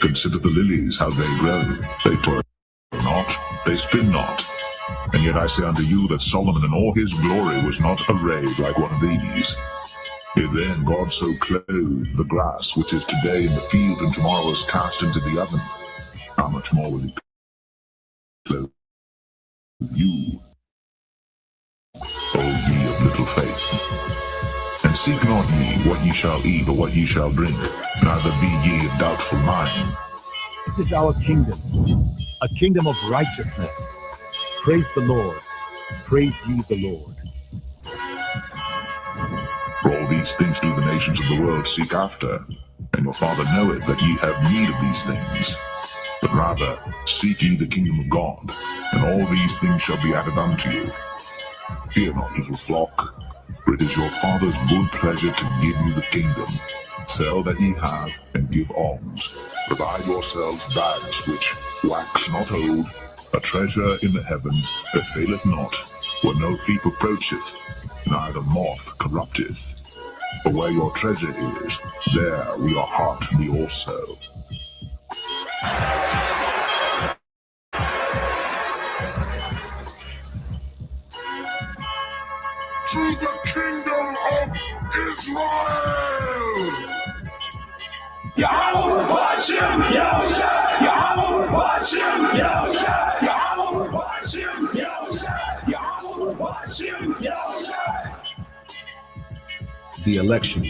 Consider the lilies, how they grow. They toil not, they spin not. And yet I say unto you that Solomon in all his glory was not arrayed like one of these. If then God so clothed the grass which is today in the field and tomorrow is cast into the oven, how much more will he clothe you, O ye of little faith? And seek not ye what ye shall eat or what ye shall drink, neither be ye of doubtful mind. This is our kingdom, a kingdom of righteousness. Praise the Lord. Praise ye the Lord. For all these things do the nations of the world seek after, and your Father knoweth that ye have need of these things. But rather seek ye the kingdom of God, and all these things shall be added unto you. Fear not, little flock, for it is your Father's good pleasure to give you the kingdom. Sell that ye have, and give alms. Provide yourselves bags which wax not old, a treasure in the heavens that faileth not, where no thief approacheth, neither moth corrupteth. For where your treasure is, there will your heart be also. To the kingdom of Israel! Yahweh Hashem, Yahweh, Yahweh Hashem, Yahweh, Yahweh Hashem, Yahweh, Yahweh Hashem, Yahweh. The election,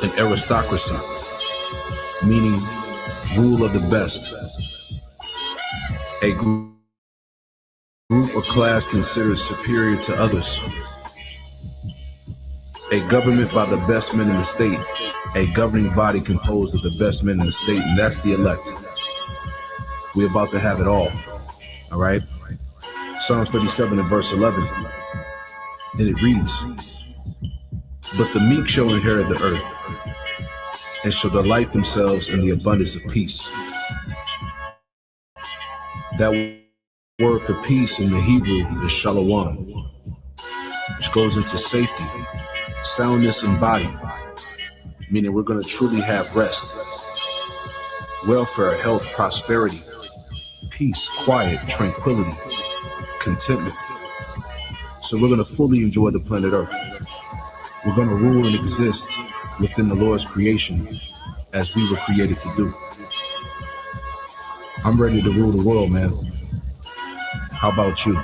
an aristocracy, meaning rule of the best, a group or class considered superior to others, a government by the best men in the state, a governing body composed of the best men in the state, and that's the elect. We're about to have it all right? Psalms 37 and verse 11, and it reads, "But the meek shall inherit the earth, and shall delight themselves in the abundance of peace." That word for peace in the Hebrew is shalom, which goes into safety, soundness in body, meaning we're going to truly have rest, welfare, health, prosperity, peace, quiet, tranquility, contentment. So we're going to fully enjoy the planet Earth. We're going to rule and exist within the Lord's creation as we were created to do. I'm ready to rule the world, man. How about you?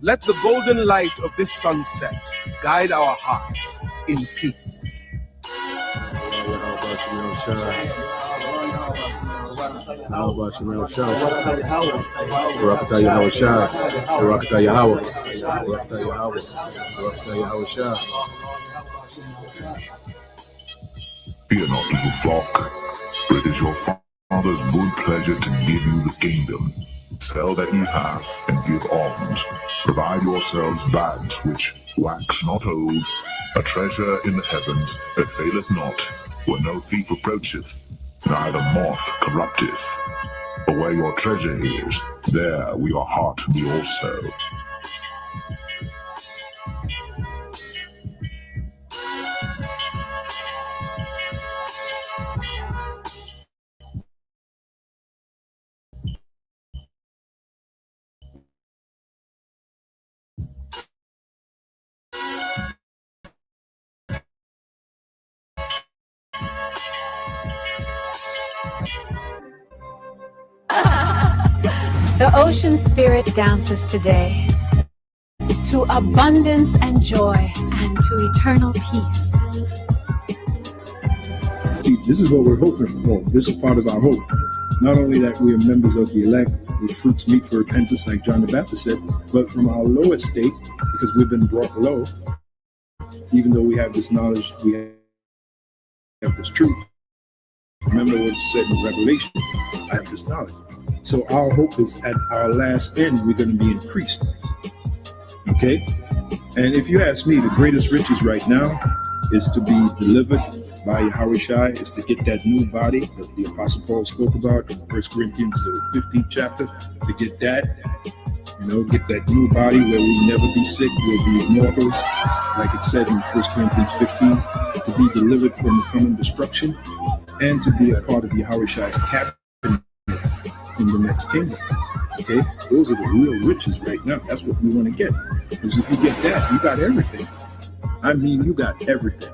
Let the golden light of this sunset guide our hearts in peace. Fear not, little flock, for it is your Father's good pleasure to give you the kingdom. Sell that ye have, and give alms. Provide yourselves bags which wax not old, a treasure in the heavens that faileth not, where no thief approacheth, neither moth corrupteth. For where your treasure is, there will your heart be also. The ocean spirit dances today to abundance and joy and to eternal peace. See, this is what we're hoping for. This is part of our hope. Not only that we are members of the elect with fruits meet for repentance, like John the Baptist said, but from our lowest state, because we've been brought low, even though we have this knowledge, we have this truth. Remember what it said in Revelation, I have this knowledge. So our hope is at our last end, we're going to be increased. Okay? And if you ask me, the greatest riches right now is to be delivered by Yahushua is to get that new body that the Apostle Paul spoke about in 1 Corinthians 15th chapter, to get that, get that new body where we'll never be sick, we'll be immortals, like it said in 1 Corinthians 15, to be delivered from the coming destruction, and to be a part of Yahushua's cabinet in the next kingdom. Okay, those are the real riches right now. That's what we want to get. Because if you get that, you got everything. I mean, you got everything.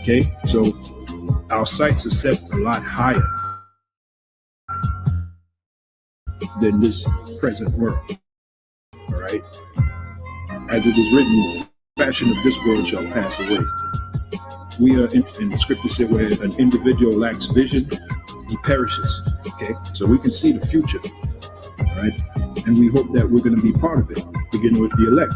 Okay, so our sights are set a lot higher than this present world. All right, as it is written, the fashion of this world shall pass away. We are in the scripture said, where an individual lacks vision, he perishes. Okay, so we can see the future. All right, and we hope that we're going to be part of it, beginning with the elect.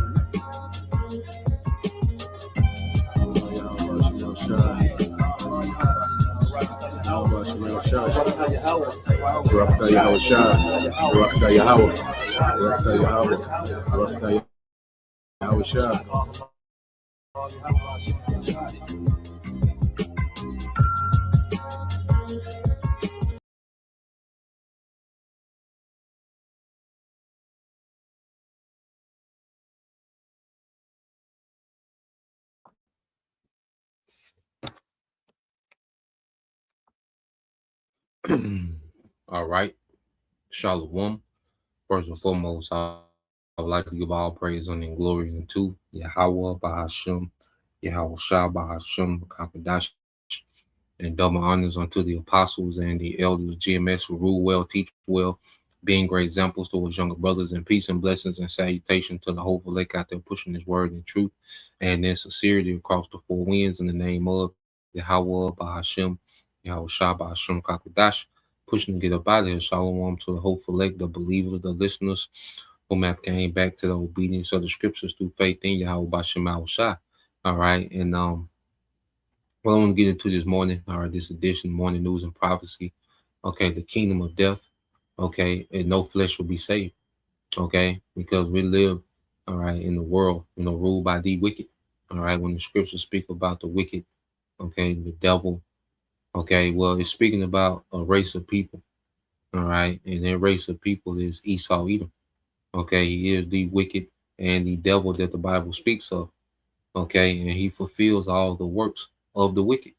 All right. Shalom. First and foremost, I would like to give all praise and glory unto Yahweh Bahashim, Yahweh Shah Bahashim, Kakadash, and double honors unto the apostles and the elders, GMS, who rule well, teach well, being great examples towards younger brothers, and peace and blessings and salutation to the whole elect out there pushing his word in truth and in sincerity across the four winds in the name of Yahweh Bahashim, Yahweh Shah Bahashim, Kakadash, pushing to get up out of here. Shalom to the hopeful elect, the believers, the listeners, whom have came back to the obedience of the scriptures through faith in Yahweh Bashim Yahweh Shah. All right. And well, I want to get into this morning, all right, this edition, Morning News and Prophecy. Okay, the kingdom of death. Okay, and no flesh will be saved. Okay, because we live, all right, in the world, ruled by the wicked. All right, when the scriptures speak about the wicked, okay, the devil. Okay, well, it's speaking about a race of people. All right, and that race of people is Esau Edom. Okay, he is the wicked and the devil that the Bible speaks of. Okay, and he fulfills all the works of the wicked.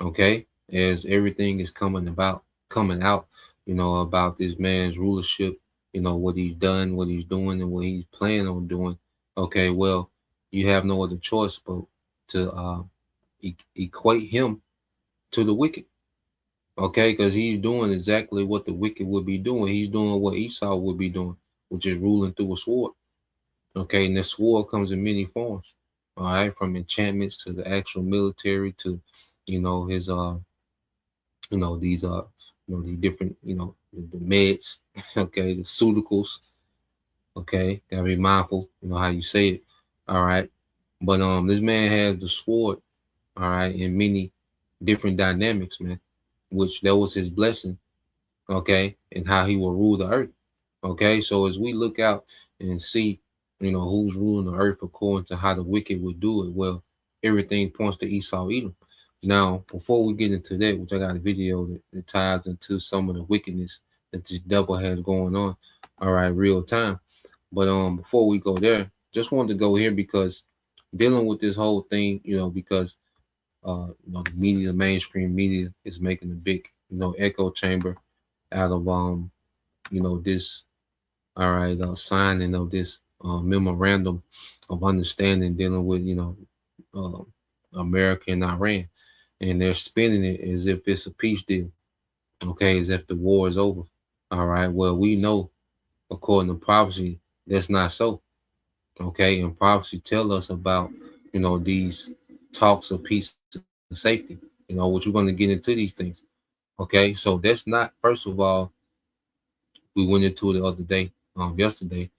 Okay, as everything is coming out, about this man's rulership, what he's done, what he's doing, and what he's planning on doing. Okay, well, you have no other choice but to equate him to the wicked. Okay, because he's doing exactly what the wicked would be doing. He's doing what Esau would be doing, which is ruling through a sword. Okay, and the sword comes in many forms. All right, from enchantments to the actual military to, his the different, the meds, okay, the pseuticals. Okay, gotta be mindful, how you say it. All right, but this man has the sword. All right, in many different dynamics, man, which that was his blessing. Okay, and how he will rule the earth. Okay, so as we look out and see, who's ruling the earth according to how the wicked would do it, well, everything points to Esau Edom. Now, before we get into that, which I got a video that ties into some of the wickedness that the devil has going on, all right, real time. But before we go there, just wanted to go here because dealing with this whole thing, because the media, the mainstream media is making a big, echo chamber out of this, all right, signing of this memorandum of understanding dealing with America and Iran, and they're spinning it as if it's a peace deal, okay, as if the war is over. All right, well, we know according to prophecy that's not so. Okay, and prophecy tell us about these talks of peace and safety, which we're going to get into these things. Okay, so that's not, first of all, we went into the other day, yesterday,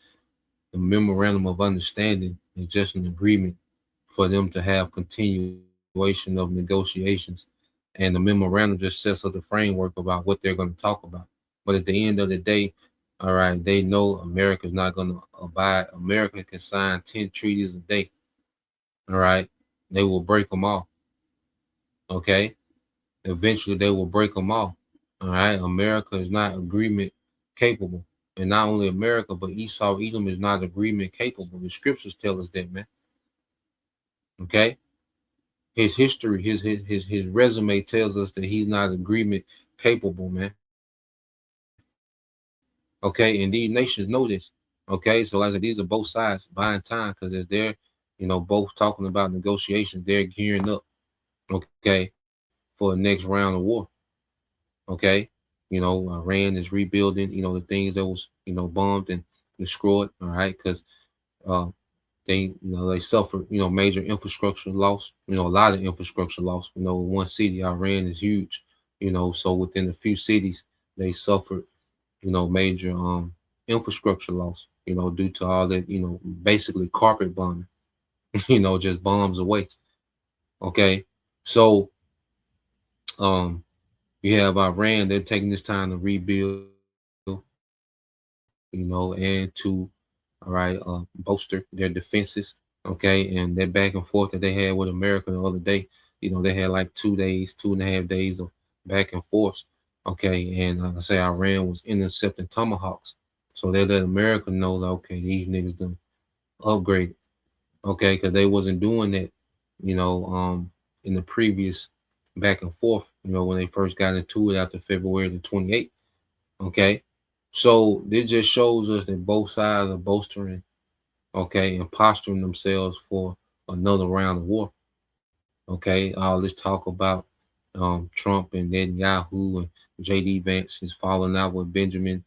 the memorandum of understanding is just an agreement for them to have continuation of negotiations. And the memorandum just sets up the framework about what they're going to talk about. But at the end of the day, all right, they know America's not going to abide. America can sign 10 treaties a day. All right, they will break them all. Okay, eventually they will break them off. All right. America is not agreement capable. And not only America, but Esau, Edom is not agreement capable. The scriptures tell us that, man. Okay. His history, his resume tells us that he's not agreement capable, man. Okay. And these nations know this. Okay. So like I said, these are both sides buying time because as they're, both talking about negotiations, they're gearing up, okay, for the next round of war. Okay. Iran is rebuilding, the things that was, bombed and destroyed. All right. Because uh, they suffered, major infrastructure loss, a lot of infrastructure loss. One city, Iran is huge, so within a few cities, they suffered, major infrastructure loss, due to all that, basically carpet bombing, just bombs away. Okay. So, you have Iran, they're taking this time to rebuild, and to, all right, bolster their defenses. Okay. And that back and forth that they had with America the other day, they had like 2 days, 2.5 days of back and forth. Okay. And I say Iran was intercepting tomahawks. So they let America know that, okay, these niggas done upgraded. Okay. Because they wasn't doing that, in the previous back and forth, when they first got into it after February the 28th. Okay. So this just shows us that both sides are bolstering, okay, and posturing themselves for another round of war. Okay. All this talk about Trump and Netanyahu and JD Vance is falling out with Benjamin,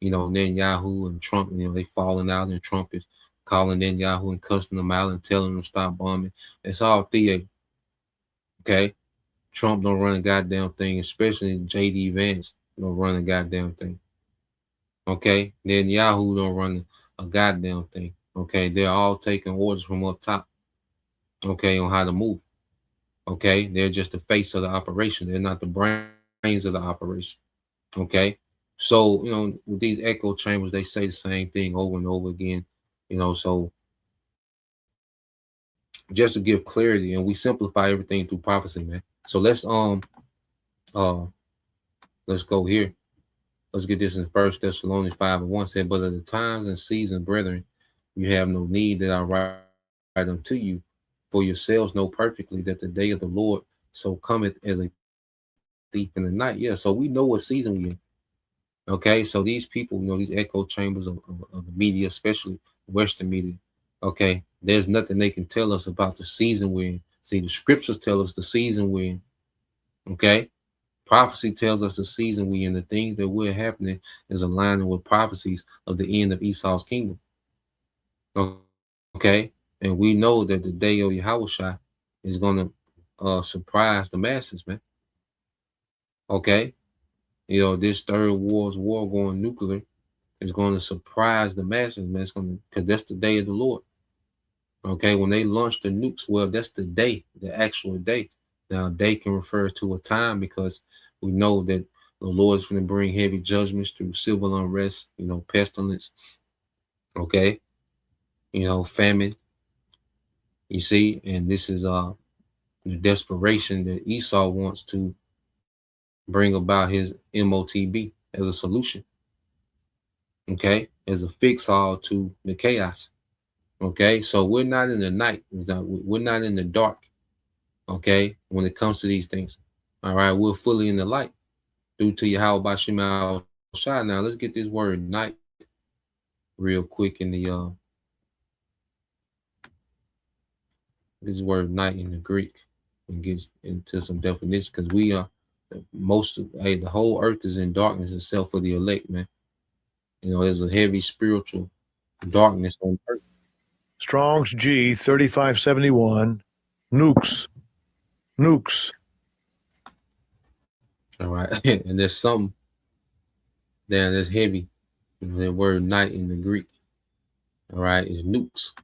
Netanyahu and Trump, they falling out, and Trump is calling Netanyahu and cussing them out and telling them to stop bombing. It's all theater. Okay. Trump don't run a goddamn thing, especially JD Vance don't run a goddamn thing. Okay. Netanyahu don't run a goddamn thing. Okay. They're all taking orders from up top. Okay. On how to move. Okay. They're just the face of the operation. They're not the brains of the operation. Okay. So, with these echo chambers, they say the same thing over and over again. So just to give clarity, and we simplify everything through prophecy, man. So let's go here. Let's get this in 1 Thessalonians 5:1 said, but at the times and seasons, brethren, you have no need that I write unto you, for yourselves know perfectly that the day of the Lord so cometh as a thief in the night. Yeah, so we know what season we're in. Okay, so these people, these echo chambers of the media, especially Western media, okay, there's nothing they can tell us about the season we're in. See, the scriptures tell us the season we're in. Okay, prophecy tells us the season we're in. The things that were happening is aligning with prophecies of the end of Esau's kingdom. Okay, and we know that the day of Yahushua is going to surprise the masses, man. Okay, this third world's war going nuclear is going to surprise the masses, man. It's going to, because that's the day of the Lord. Okay, when they launch the nukes, well, that's the day, the actual day. Now, day can refer to a time because we know that the Lord is going to bring heavy judgments through civil unrest, pestilence. Okay, famine. You see, and this is the desperation that Esau wants to bring about his MOTB as a solution. Okay, as a fix all to the chaos. Okay, so we're not in the night. We're not in the dark. Okay, when it comes to these things. All right, we're fully in the light due to Yahweh Shema Shai. Now let's get this word night real quick in the this word night in the Greek and gets into some definition, because we are the whole earth is in darkness except for the elect, man. There's a heavy spiritual darkness on earth. Strong's G 3571 nukes. All right, and there's something there that's heavy. The word night in the Greek, all right, is nukes.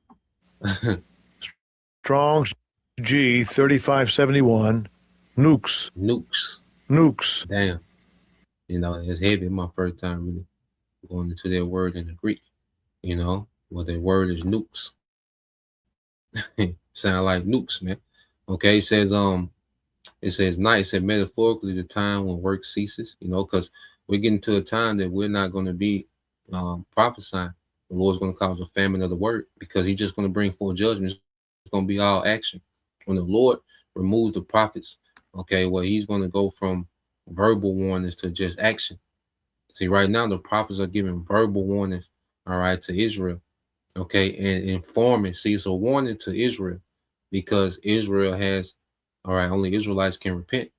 Strong's G 3571 nukes. Damn, it's heavy. My first time really going into that word in the Greek. Well, the word is nukes. Sound like nukes, man. Okay, it says It says night. It said metaphorically the time when work ceases, because we're getting to a time that we're not going to be prophesying. The Lord's going to cause a famine of the word because he's just going to bring forth judgment. It's going to be all action. When the Lord removes the prophets, okay, well, he's going to go from verbal warnings to just action. See, right now, the prophets are giving verbal warnings, all right, to Israel, okay, and informing. See, it's a warning to Israel because Israel has, all right, only Israelites can repent,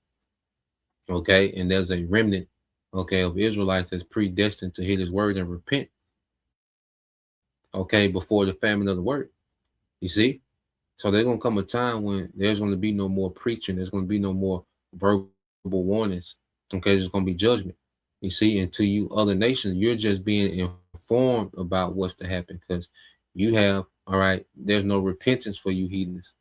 okay, and there's a remnant, okay, of Israelites that's predestined to hear his word and repent, okay, before the famine of the word. You see? So there's going to come a time when there's going to be no more preaching. There's going to be no more verbal warnings. Okay, there's going to be judgment. You see, and to you other nations, you're just being informed about what's to happen because you have, all right, there's no repentance for you heathens.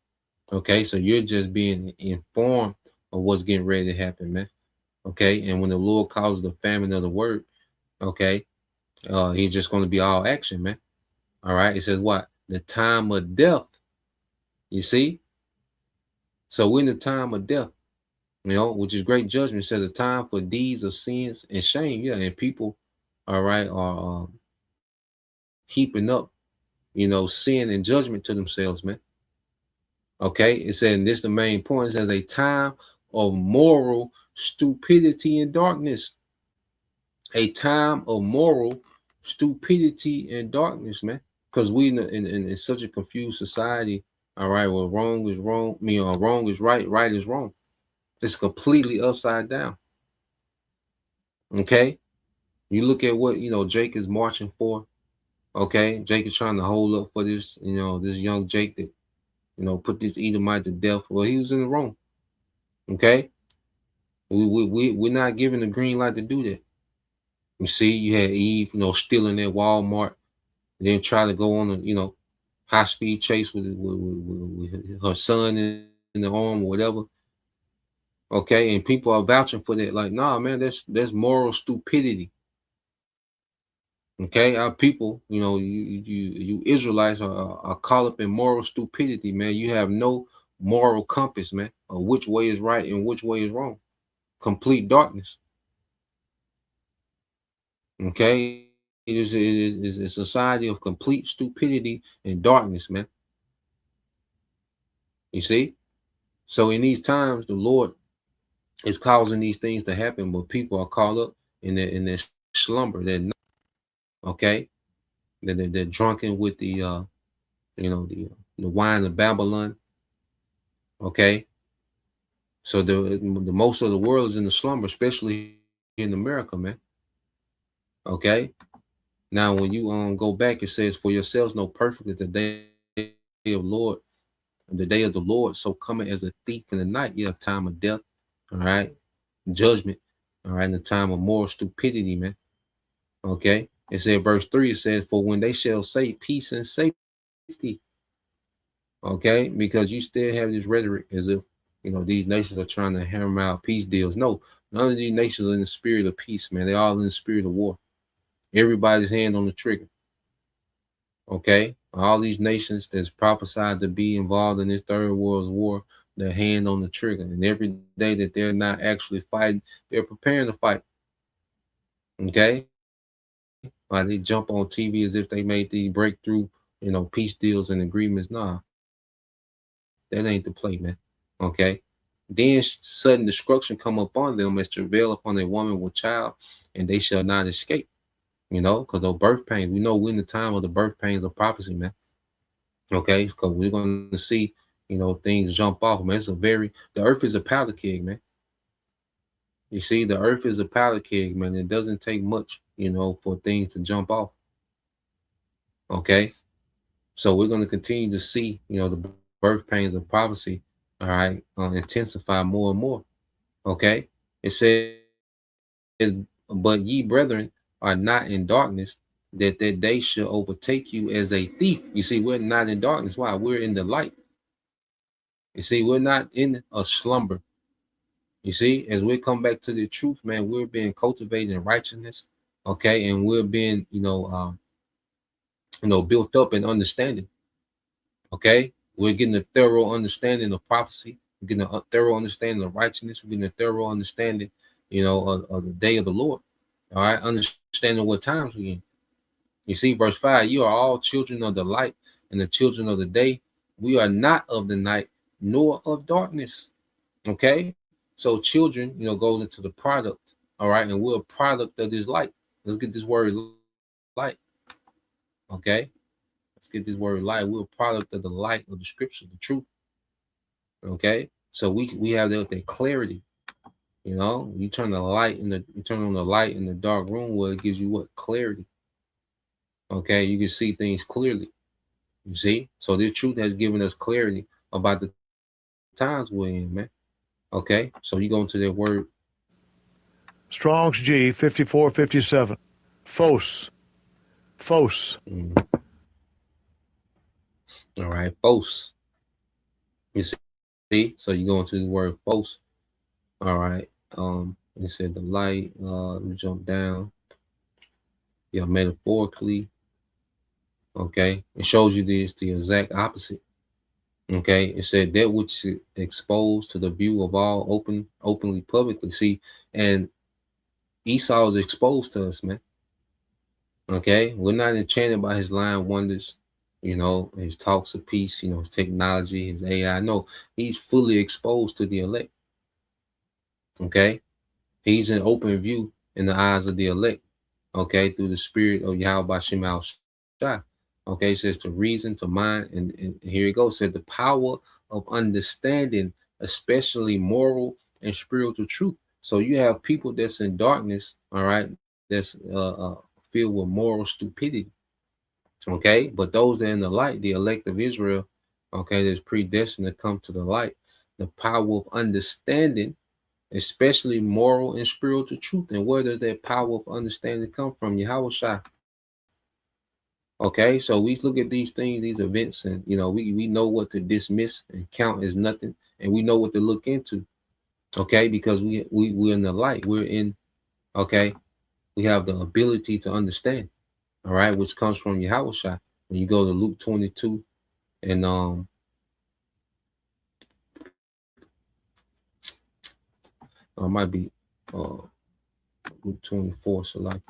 Okay, so you're just being informed of what's getting ready to happen, man. Okay, and when the Lord calls the famine of the word, okay, he's just going to be all action, man. All right, it says what? The time of death. You see? So we're in the time of death, which is great judgment. It says a time for deeds of sins and shame. Yeah, and people, all right, are heaping up, sin and judgment to themselves, man. Okay, it said, and this is the main point. It says a time of moral stupidity and darkness. A time of moral stupidity and darkness, man. Because we in such a confused society, all right, well, wrong is wrong, wrong is right, right is wrong. It's completely upside down. Okay, you look at what Jake is marching for. Okay, Jake is trying to hold up for this, this young Jake that put this Edomite to death. Well, he was in the wrong. Okay, we're not giving the green light to do that. You see, you had Eve, stealing at Walmart, then try to go on a high speed chase with her son in the arm or whatever. Okay, and people are vouching for that. Like, nah, man, that's moral stupidity. Okay, our people, you Israelites are caught up in moral stupidity, man. You have no moral compass, man, of which way is right and which way is wrong. Complete darkness. Okay, it is a society of complete stupidity and darkness, man. You see, so in these times, the Lord is causing these things to happen, but people are caught up in their slumber. They're not, okay. They're drunken with the the wine of Babylon. Okay, so the most of the world is in the slumber, especially in America, man. Okay, now when you go back, it says, "For yourselves know perfectly the day of Lord, the day of the Lord, so coming as a thief in the night." You have time of death, all right, judgment, all right, in the time of moral stupidity, man. Okay, it said verse 3. It says, "For when they shall say peace and safety." Okay, because you still have this rhetoric as if these nations are trying to hammer out peace deals. No, none of these nations are in the spirit of peace, man. They're all in the spirit of war. Everybody's hand on the trigger. Okay, all these nations that's prophesied to be involved in this third world war, their hand on the trigger, and every day that they're not actually fighting, they're preparing to fight. Okay, like they jump on TV as if they made the breakthrough, peace deals and agreements. Nah, that ain't the play, man. Okay. Then sudden destruction come upon them as travail upon a woman with child, and they shall not escape. Because of birth pains. We know we're in the time of the birth pains of prophecy, man. Okay, because we're going to see, things jump off, man. The earth is a powder keg, man. You see, the earth is a powder keg, man. It doesn't take much, for things to jump off. Okay, so we're going to continue to see, the birth pains of prophecy, all right, intensify more and more. Okay, it says, "But ye brethren are not in darkness, that day shall overtake you as a thief." You see, we're not in darkness. Why? We're in the light. You see, we're not in a slumber. You see, as we come back to the truth, man, we're being cultivated in righteousness. Okay, and we're being, built up in understanding. Okay, we're getting a thorough understanding of prophecy. We're getting a thorough understanding of righteousness. We're getting a thorough understanding, of the day of the Lord. All right, understanding what times we in. You see, verse 5, you are all children of the light and the children of the day. We are not of the night nor of darkness. Okay, so children, goes into the product. All right, and we're a product of this light. Let's get this word light. Okay, let's get this word light. We're a product of the light of the scripture, the truth. Okay, so we have that clarity. You turn the light you turn on the light in the dark room where it gives you what? Clarity. Okay, you can see things clearly. You see, so this truth has given us clarity about the times we're in, man. Okay, so you go into that word. Strong's G 5457. Phos. Phos. All right, phos. You see, so you go into the word phos. All right. It said the light. Let me jump down. Yeah, metaphorically. Okay, it shows you the exact opposite. Okay, it said that which is exposed to the view of all openly, publicly. See, and Esau is exposed to us, man. Okay, we're not enchanted by his lying wonders, his talks of peace, his technology, his AI. No, he's fully exposed to the elect. Okay, he's in open view in the eyes of the elect. Okay, through the spirit of Yahweh Shema Shai. Okay, it says to reason, to mind, and here it goes. It said the power of understanding, especially moral and spiritual truth. So you have people that's in darkness, all right, that's filled with moral stupidity. Okay, but those that are in the light, the elect of Israel, okay, that's predestined to come to the light, the power of understanding, especially moral and spiritual truth. And where does that power of understanding come from? Yahweh Shai. Okay, so we look at these things, these events, and we know what to dismiss and count as nothing, and we know what to look into. Okay, because we're in the light. We're in, okay, we have the ability to understand, all right, which comes from Yahweh Shai. When you go to Luke 22 and it might be Luke 24, so like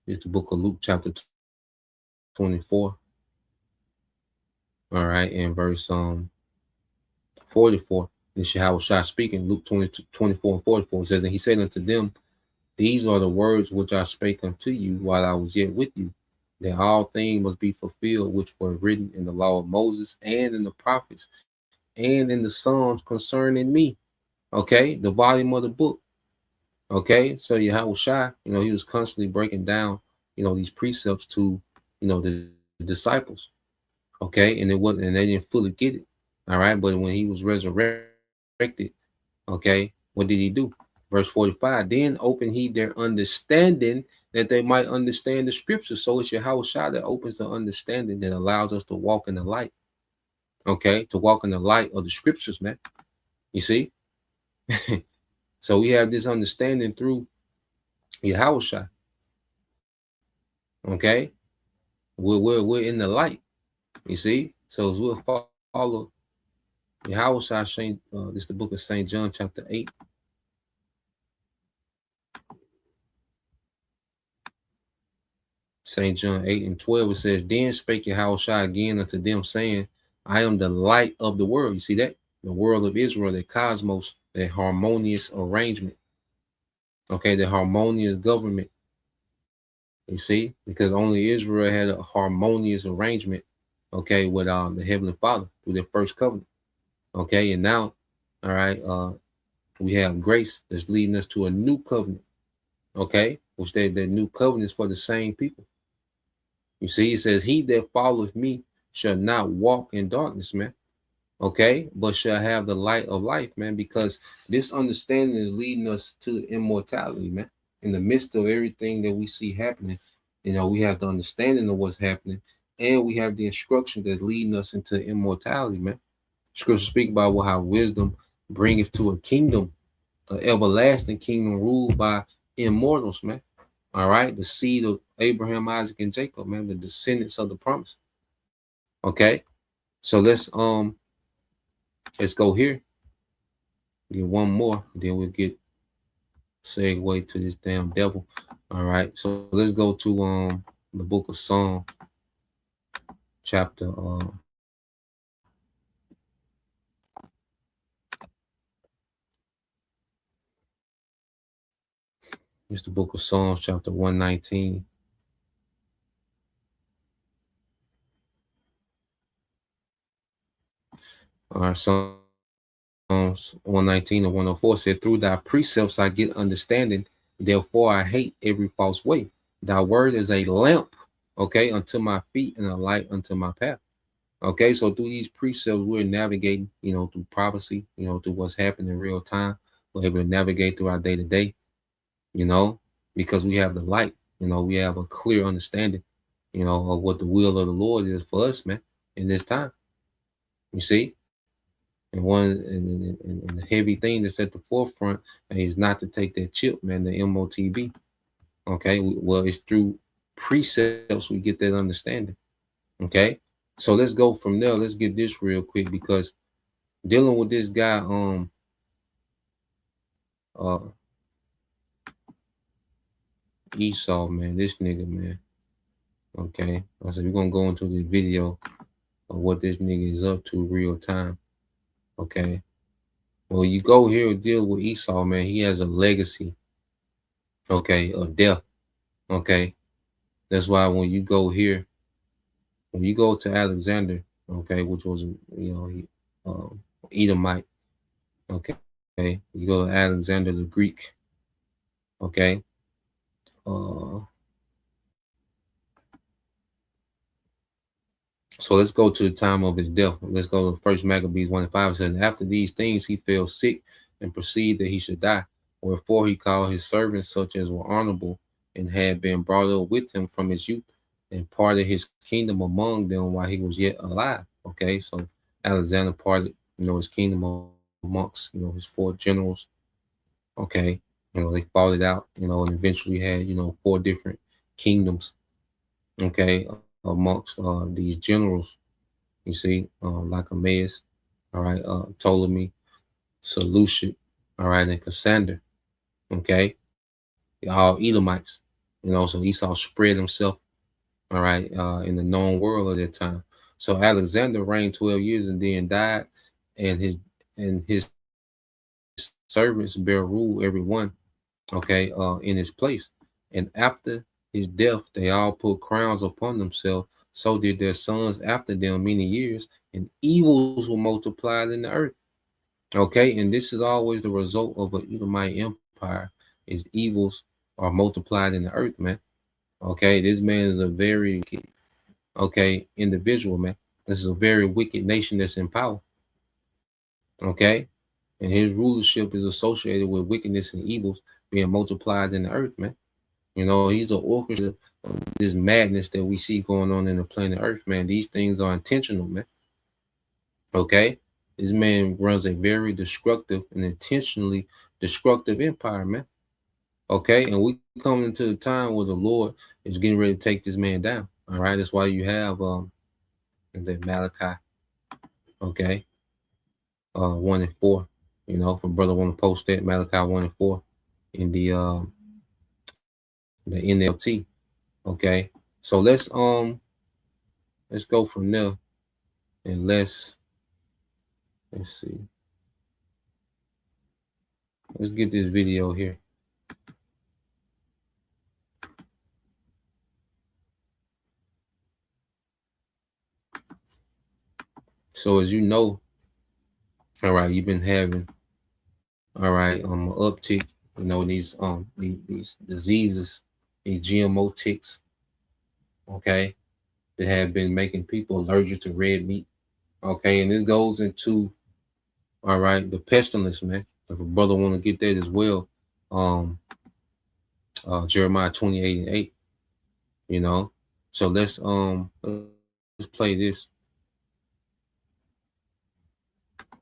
it's the book of Luke chapter 24. All right, and verse 44. This is Yahweh Shai speaking, Luke 24 and 44. It says, and he said unto them, these are the words which I spake unto you while I was yet with you, that all things must be fulfilled which were written in the law of Moses and in the prophets and in the Psalms concerning me. Okay, the volume of the book. Okay, so Yahweh Shai, he was constantly breaking down, these precepts to, the disciples. Okay, and they didn't fully get it. All right, but when he was resurrected, okay, what did he do? Verse 45, then opened he their understanding that they might understand the scriptures. So it's Yahweh Shai that opens the understanding that allows us to walk in the light. Okay, to walk in the light of the scriptures, man. You see? So we have this understanding through Yahweh Shai. Okay, we're in the light. You see? So as we'll follow Yahweh Shai, this is the book of St. John, chapter 8. St. John 8 and 12, it says, then spake Yahweh Shai again unto them, saying, I am the light of the world. You see that? The world of Israel, the cosmos, the harmonious arrangement. Okay, the harmonious government. You see? Because only Israel had a harmonious arrangement, okay, with the Heavenly Father through their first covenant. Okay, and now, all right, we have grace that's leading us to a new covenant. Okay, which that new covenant is for the same people. You see, it says, he that followeth me shall not walk in darkness, man. Okay, but shall have the light of life, man, because this understanding is leading us to immortality, man. In the midst of everything that we see happening, we have the understanding of what's happening, and we have the instruction that's leading us into immortality, man. Scripture speak about how wisdom bringeth to a kingdom, an everlasting kingdom ruled by immortals, man. All right, the seed of Abraham, Isaac, and Jacob, man, the descendants of the promise. Okay, so let's Let's go here. Get one more, then we'll get segue to this damn devil. All right, so let's go to the book of Psalm, chapter it's the book of Psalms, chapter 119. All right, Psalms 119 and 104 said, "Through thy precepts I get understanding, therefore I hate every false way. Thy word is a lamp, okay, unto my feet and a light unto my path." Okay, so through these precepts, we're navigating, through prophecy, through what's happening in real time. We're able to navigate through our day to day, because we have the light, we have a clear understanding, of what the will of the Lord is for us, man, in this time. You see? And and the heavy thing that's at the forefront is not to take that chip, man, the MOTB. Okay, well, it's through precepts we get that understanding. Okay, so let's go from there. Let's get this real quick, because dealing with this guy, Esau, man, this nigga, man. Okay, I said we're gonna go into this video of what this nigga is up to real time. Okay, well, you go here and deal with Esau, man. He has a legacy, okay, of death. Okay, that's why when you go here, when you go to Alexander, okay, which was Edomite, okay, you go to Alexander the Greek, okay. So let's go to the time of his death. Let's go to First Maccabees 1:5. It says, "After these things he fell sick and perceived that he should die. Wherefore he called his servants, such as were honorable and had been brought up with him from his youth, and parted his kingdom among them while he was yet alive." Okay, so Alexander parted, his kingdom amongst, his 4 generals. Okay, they fought it out, and eventually had, 4 different kingdoms. Okay, amongst these generals, you see, like Emmaus, all right, Ptolemy, Seleucid, all right, and Cassander, okay, all Edomites, so Esau spread himself, all right, in the known world of that time. So Alexander reigned 12 years and then died, and his servants bear rule, every one, okay, in his place. And after his death, they all put crowns upon themselves. So did their sons after them many years, and evils were multiplied in the earth. Okay, and this is always the result of an Edomite empire, is evils are multiplied in the earth, man. Okay, this man is a very, individual, man. This is a very wicked nation that's in power. Okay, and his rulership is associated with wickedness and evils being multiplied in the earth, man. He's an orchestra of this madness that we see going on in the planet Earth, man. These things are intentional, man. Okay? This man runs a very destructive and intentionally destructive empire, man. Okay? And we come into the time where the Lord is getting ready to take this man down. All right? That's why you have the Malachi, okay? 1 and 4. If a brother want to post that, Malachi 1 and 4 in the NLT. Okay, so let's go from there, and let's see. Let's get this video here. So as you know, all right, you've been having, all right, an uptick, these diseases, these GMO ticks, okay, that have been making people allergic to red meat. Okay, and this goes into, all right, the pestilence, man. If a brother want to get that as well, Jeremiah 28:8, So let's play this.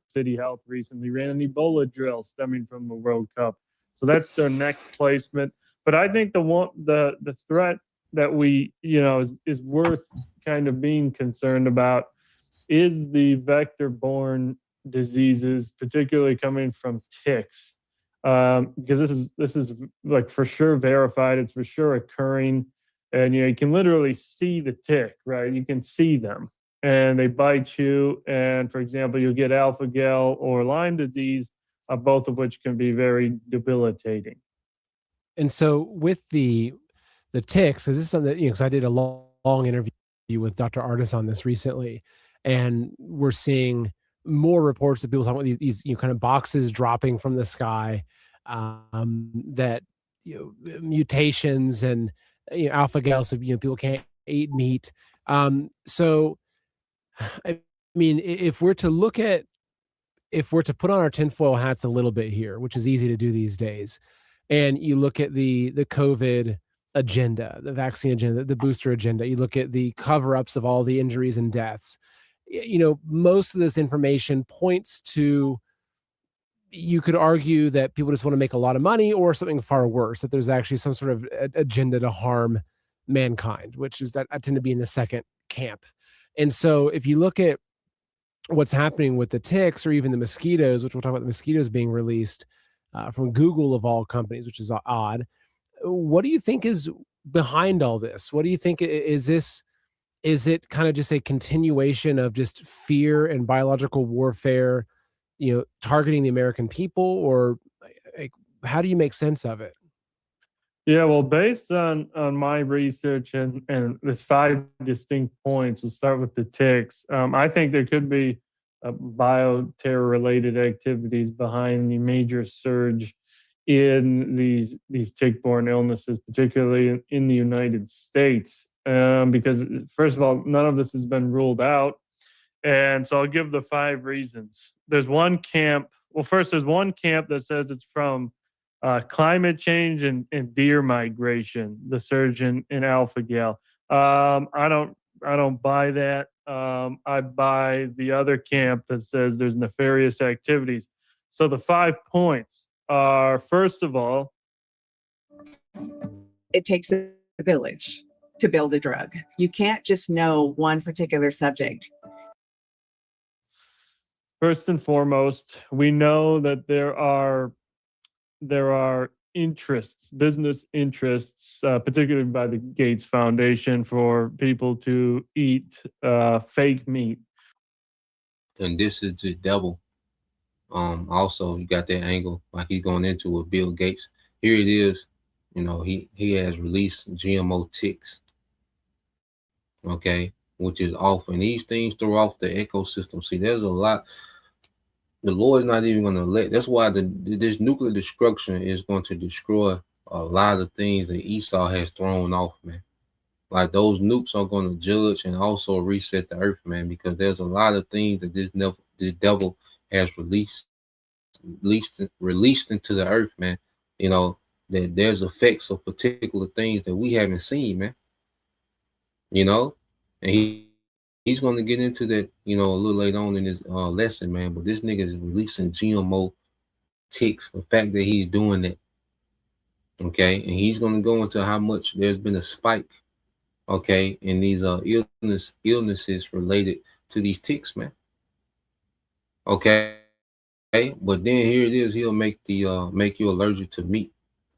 City Health recently ran an Ebola drill stemming from the World Cup. So that's their next placement. But I think the threat that we, is worth kind of being concerned about is the vector-borne diseases, particularly coming from ticks, because this is like for sure verified. It's for sure occurring, and you can literally see the tick, right? You can see them, and they bite you. And for example, you'll get alpha gal or Lyme disease, both of which can be very debilitating. And so with the ticks, because this is something that, because I did a long interview with Dr. Artis on this recently, and we're seeing more reports of people talking about these kind of boxes dropping from the sky, that mutations and alpha gal, so people can't eat meat. So I mean, if we're to put on our tinfoil hats a little bit here, which is easy to do these days, and you look at the COVID agenda, the vaccine agenda, the booster agenda, you look at the cover-ups of all the injuries and deaths, most of this information points to, you could argue that people just want to make a lot of money, or something far worse, that there's actually some sort of agenda to harm mankind, which is that I tend to be in the second camp. And so if you look at what's happening with the ticks, or even the mosquitoes, which we'll talk about the mosquitoes being released from Google of all companies, which is odd. What do you think is behind all this? What do you think is this? Is it kind of just a continuation of just fear and biological warfare, targeting the American people, or like, how do you make sense of it? Yeah, well, based on my research and there's 5 distinct points. We'll start with the ticks. I think there could be bioterror related activities behind the major surge in these tick-borne illnesses, particularly in the United States. Because first of all, none of this has been ruled out, and so I'll give the 5 reasons. There's one camp. Well, first, there's one camp that says it's from climate change and deer migration, the surge in alpha gal. I don't buy that. I buy the other camp that says there's nefarious activities. So the 5 points are, first of all, it takes a village to build a drug. You can't just know one particular subject. First and foremost, we know that there are interests, business interests, particularly by the Gates Foundation, for people to eat fake meat. And this is the devil. Also, you got that angle, like he's going into with Bill Gates. Here it is, he has released GMO ticks, okay, which is off. And these things throw off the ecosystem. See, there's a lot. The Lord's not even going to let. That's why this nuclear destruction is going to destroy a lot of things that Esau has thrown off, man. Like those nukes are going to judge and also reset the earth, man, because there's a lot of things that this devil has released into the earth, man. That there's effects of particular things that we haven't seen, man. And he's going to get into that, a little later on in his lesson, man. But this nigga is releasing GMO ticks. The fact that he's doing that, okay, and he's going to go into how much there's been a spike, okay, in these illnesses related to these ticks, man. Okay, but then here it is. He'll make you allergic to meat.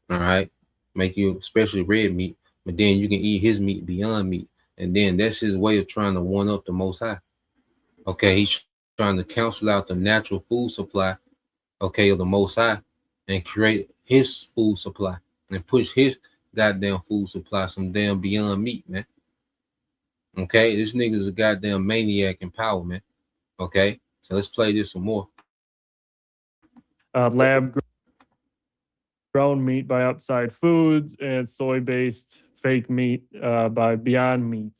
All right, make you especially red meat. But then you can eat his meat, Beyond Meat. And then that's his way of trying to one up the Most High. Okay, he's trying to cancel out the natural food supply, okay, of the Most High, and create his food supply and push his goddamn food supply, some damn Beyond Meat, man. Okay, this nigga's a goddamn maniac in power, man. Okay, so let's play this some more. Lab grown meat by Upside Foods, and soy-based fake meat by Beyond Meat.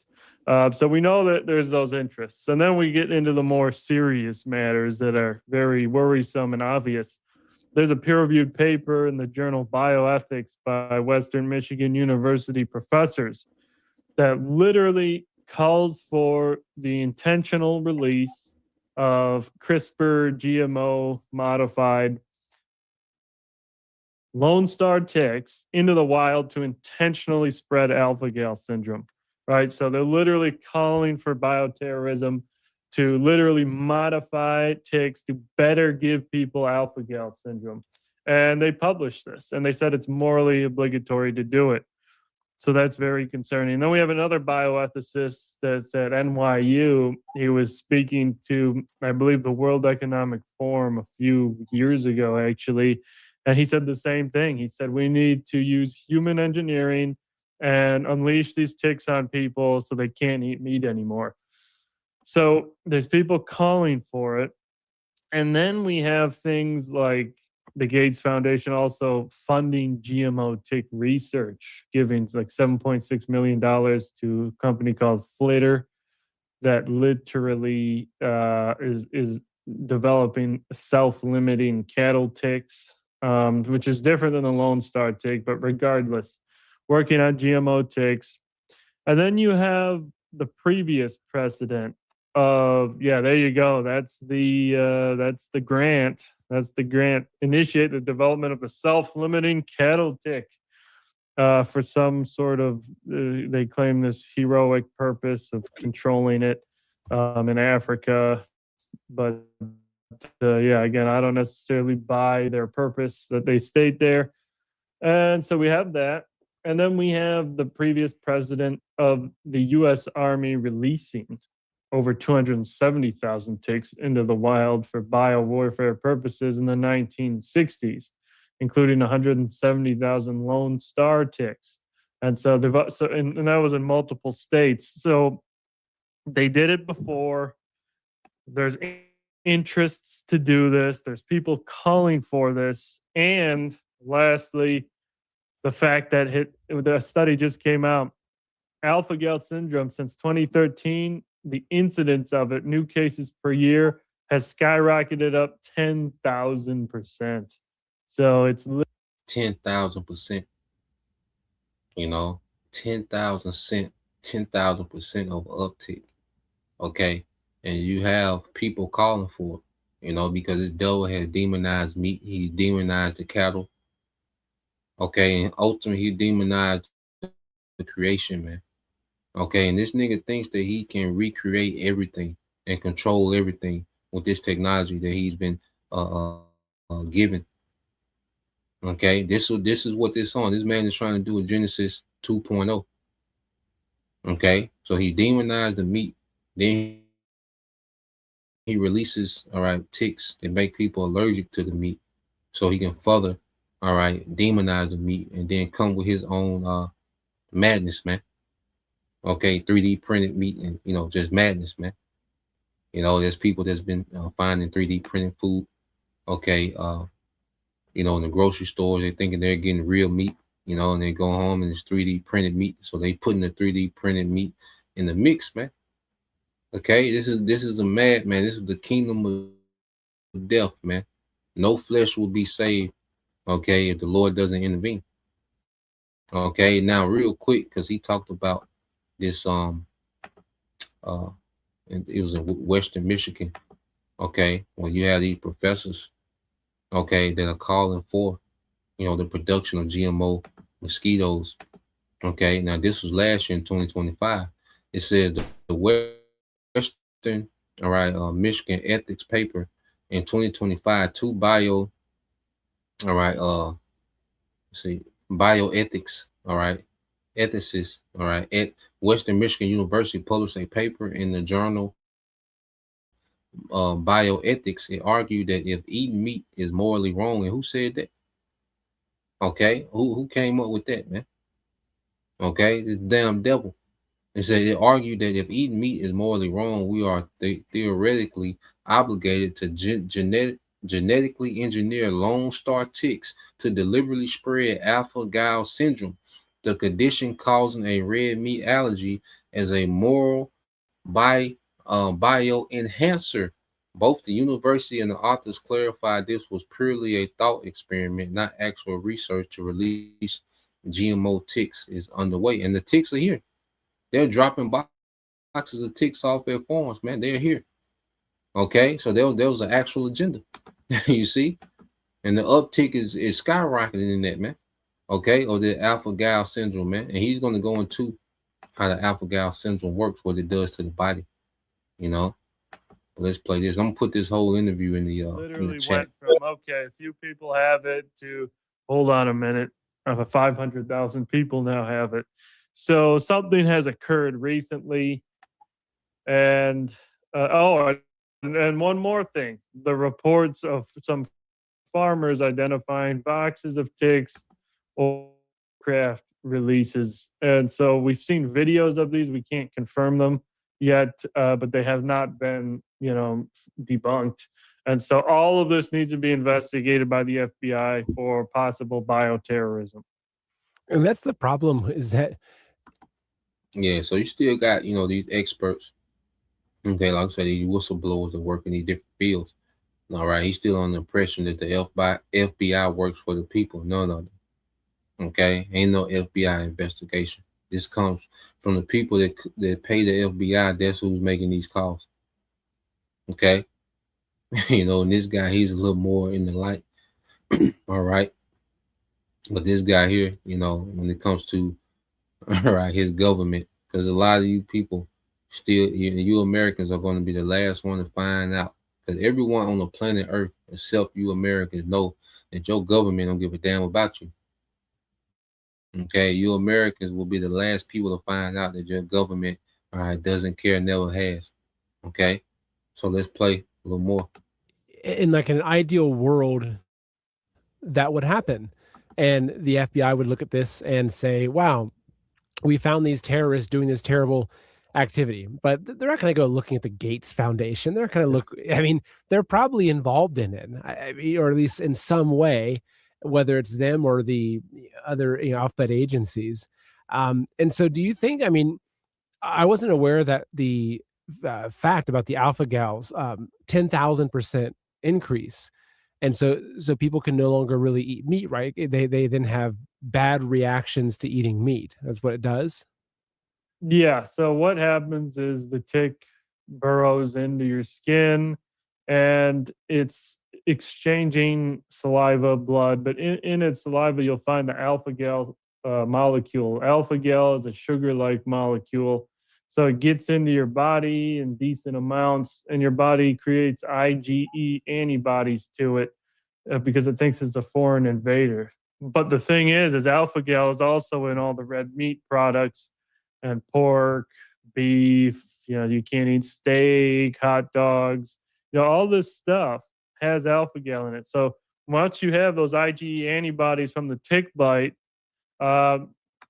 So we know that there's those interests. And then we get into the more serious matters that are very worrisome and obvious. There's a peer-reviewed paper in the journal Bioethics by Western Michigan University professors that literally calls for the intentional release of CRISPR GMO modified Lone Star ticks into the wild to intentionally spread alpha gal syndrome, right? So they're literally calling for bioterrorism. to literally modify ticks to better give people alpha-gal syndrome. And they published this, and they said it's morally obligatory to do it. So that's very concerning. And then we have another bioethicist that's at NYU. He was speaking to, I believe, the World Economic Forum a few years ago, actually. And he said the same thing. He said, we need to use human engineering and unleash these ticks on people so they can't eat meat anymore. So there's people calling for it. And then we have things like the Gates Foundation also funding GMO tick research, giving like $7.6 million to a company called Flitter that literally is developing self-limiting cattle ticks, which is different than the Lone Star tick, but regardless, working on GMO ticks. And then you have the previous precedent of, yeah, there you go. That's the grant. That's the grant. Initiate the development of a self-limiting cattle tick for some sort of, they claim this heroic purpose of controlling it in Africa. But yeah, again, I don't necessarily buy their purpose that they state there. And so we have that. And then we have the previous president of the U.S. Army releasing over 270,000 ticks into the wild for biowarfare purposes in the 1960s, including 170,000 Lone Star ticks. And so, and that was in multiple states. So they did it before. There's interests to do this. There's people calling for this. And lastly, the fact that the study just came out, alpha-gal syndrome since 2013, the incidence of it, new cases per year, has skyrocketed up 10,000%. So it's 10,000%. You know, 10,000% of uptick. Okay, and you have people calling for it. You know, because this devil has demonized meat. He demonized the cattle. Okay, and ultimately he demonized the creation, man. Okay, and this nigga thinks that he can recreate everything and control everything with this technology that he's been given. Okay, this is what this on. This man is trying to do a Genesis 2.0. Okay, so he demonized the meat, then he releases, all right, ticks that make people allergic to the meat, so he can further, all right, demonize the meat and then come with his own madness, man. Okay, 3D printed meat and, you know, just madness, man. You know, there's people that's been finding 3D printed food. Okay, you know, in the grocery stores, they're thinking they're getting real meat, you know, and they go home and it's 3D printed meat. So they putting the 3D printed meat in the mix, man. Okay, this is a mad, man. This is the kingdom of death, man. No flesh will be saved, okay, if the Lord doesn't intervene. Okay, now real quick, because he talked about this and it was in Western Michigan. Okay, when you have these professors, okay, that are calling for, you know, the production of GMO mosquitoes. Okay, now this was last year in 2025. It says the Western, all right, Michigan ethics paper in 2025, two bio, all right, let's see, bioethics, all right, ethicists, all right, at Western Michigan University published a paper in the journal Bioethics. It argued that if eating meat is morally wrong, and who said that? Okay, who came up with that, man? Okay, this damn devil. It said it argued that if eating meat is morally wrong, we are theoretically obligated to genetically engineer Lone Star ticks to deliberately spread alpha-gal syndrome, the condition causing a red meat allergy, as a moral bioenhancer. Both the university and the authors clarified this was purely a thought experiment, not actual research to release GMO ticks is underway. And the ticks are here. They're dropping boxes of ticks off their farms, man. They're here. Okay, so there was an actual agenda. You see? And the uptick is skyrocketing in that, man. Okay, or the alpha-gal syndrome, man. And he's going to go into how the alpha-gal syndrome works, what it does to the body, you know. But let's play this. I'm gonna put this whole interview in the Literally chat. went from okay, a few people have it to hold on a minute, 500,000 people now have it. So something has occurred recently, and and one more thing: the reports of some farmers identifying boxes of ticks or craft releases. And so we've seen videos of these. We can't confirm them yet, but they have not been, debunked. And so all of this needs to be investigated by the FBI for possible bioterrorism. And that's the problem is that Yeah, so you still got, these experts. Okay, like I said, these whistleblowers that work in these different fields. All right, he's still on the impression that the FBI works for the people. No. Okay, ain't no FBI investigation. This comes from the people that pay the FBI. That's who's making these calls. Okay, and this guy, he's a little more in the light. All right, but this guy here, when it comes to all right, his government, because a lot of you people still, you Americans are going to be the last one to find out. Because everyone on the planet Earth, except you Americans, know that your government don't give a damn about you. Okay, you Americans will be the last people to find out that your government, all right, doesn't care, never has. Okay, so let's play a little more. in like an ideal world that would happen. And the FBI would look at this and say, wow, we found these terrorists doing this terrible activity. But they're not going to go looking at the Gates Foundation. They're not going to look, I mean, they're probably involved in it, or at least in some way, whether it's them or the other, alphabet agencies. And so do you think, I mean, I wasn't aware that the fact about the alpha gals, 10,000% increase. And so people can no longer really eat meat, right? They then have bad reactions to eating meat. That's what it does. Yeah. So what happens is the tick burrows into your skin and it's exchanging saliva, blood, but in its saliva, you'll find the alpha gal molecule. Alpha gal is a sugar like molecule. So it gets into your body in decent amounts, and your body creates IgE antibodies to it because it thinks it's a foreign invader. But the thing is alpha gal is also in all the red meat products and pork, beef. You can't eat steak, hot dogs. All this stuff has alpha gal in it. So once you have those IgE antibodies from the tick bite, uh,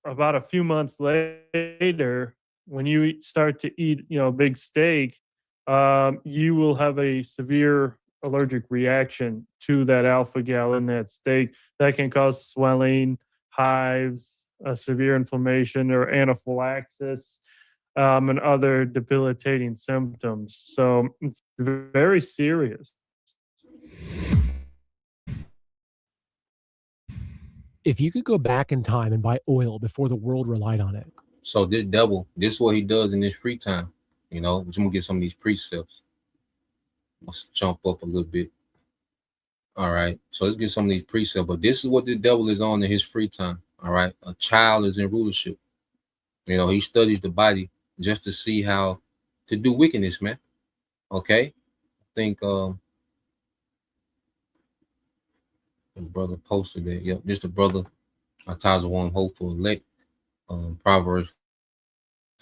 about a few months later, when you start to eat, big steak, you will have a severe allergic reaction to that alpha gal in that steak that can cause swelling, hives, severe inflammation, or anaphylaxis, and other debilitating symptoms. So it's very serious. If you could go back in time and buy oil before the world relied on it. So this devil, this is what he does in his free time. We're gonna get some of these precepts. Let's jump up a little bit. All right. So let's get some of these precepts. But this is what the devil is on in his free time. All right. A child is in rulership. He studies the body just to see how to do wickedness, man. Okay. I think the brother posted that. Yep, just the brother. Taza one hopeful elect. Proverbs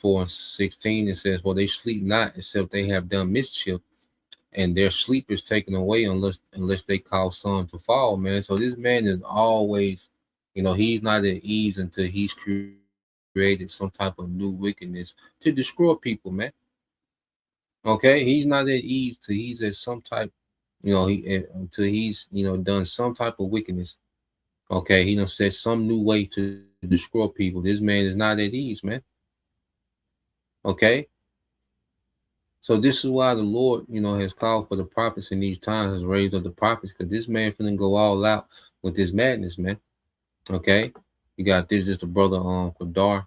4:16. It says, well, they sleep not except they have done mischief, and their sleep is taken away unless they cause some to fall, man. So this man is always, he's not at ease until he's created some type of new wickedness to destroy people, man. Okay, he's not at ease till he's at some type, until he's done some type of wickedness. Okay, he done set some new way to destroy people. This man is not at ease, man. Okay. So this is why the Lord, has called for the prophets in these times, has raised up the prophets, because this man finna go all out with this madness, man. Okay. You got this is the brother Qadar.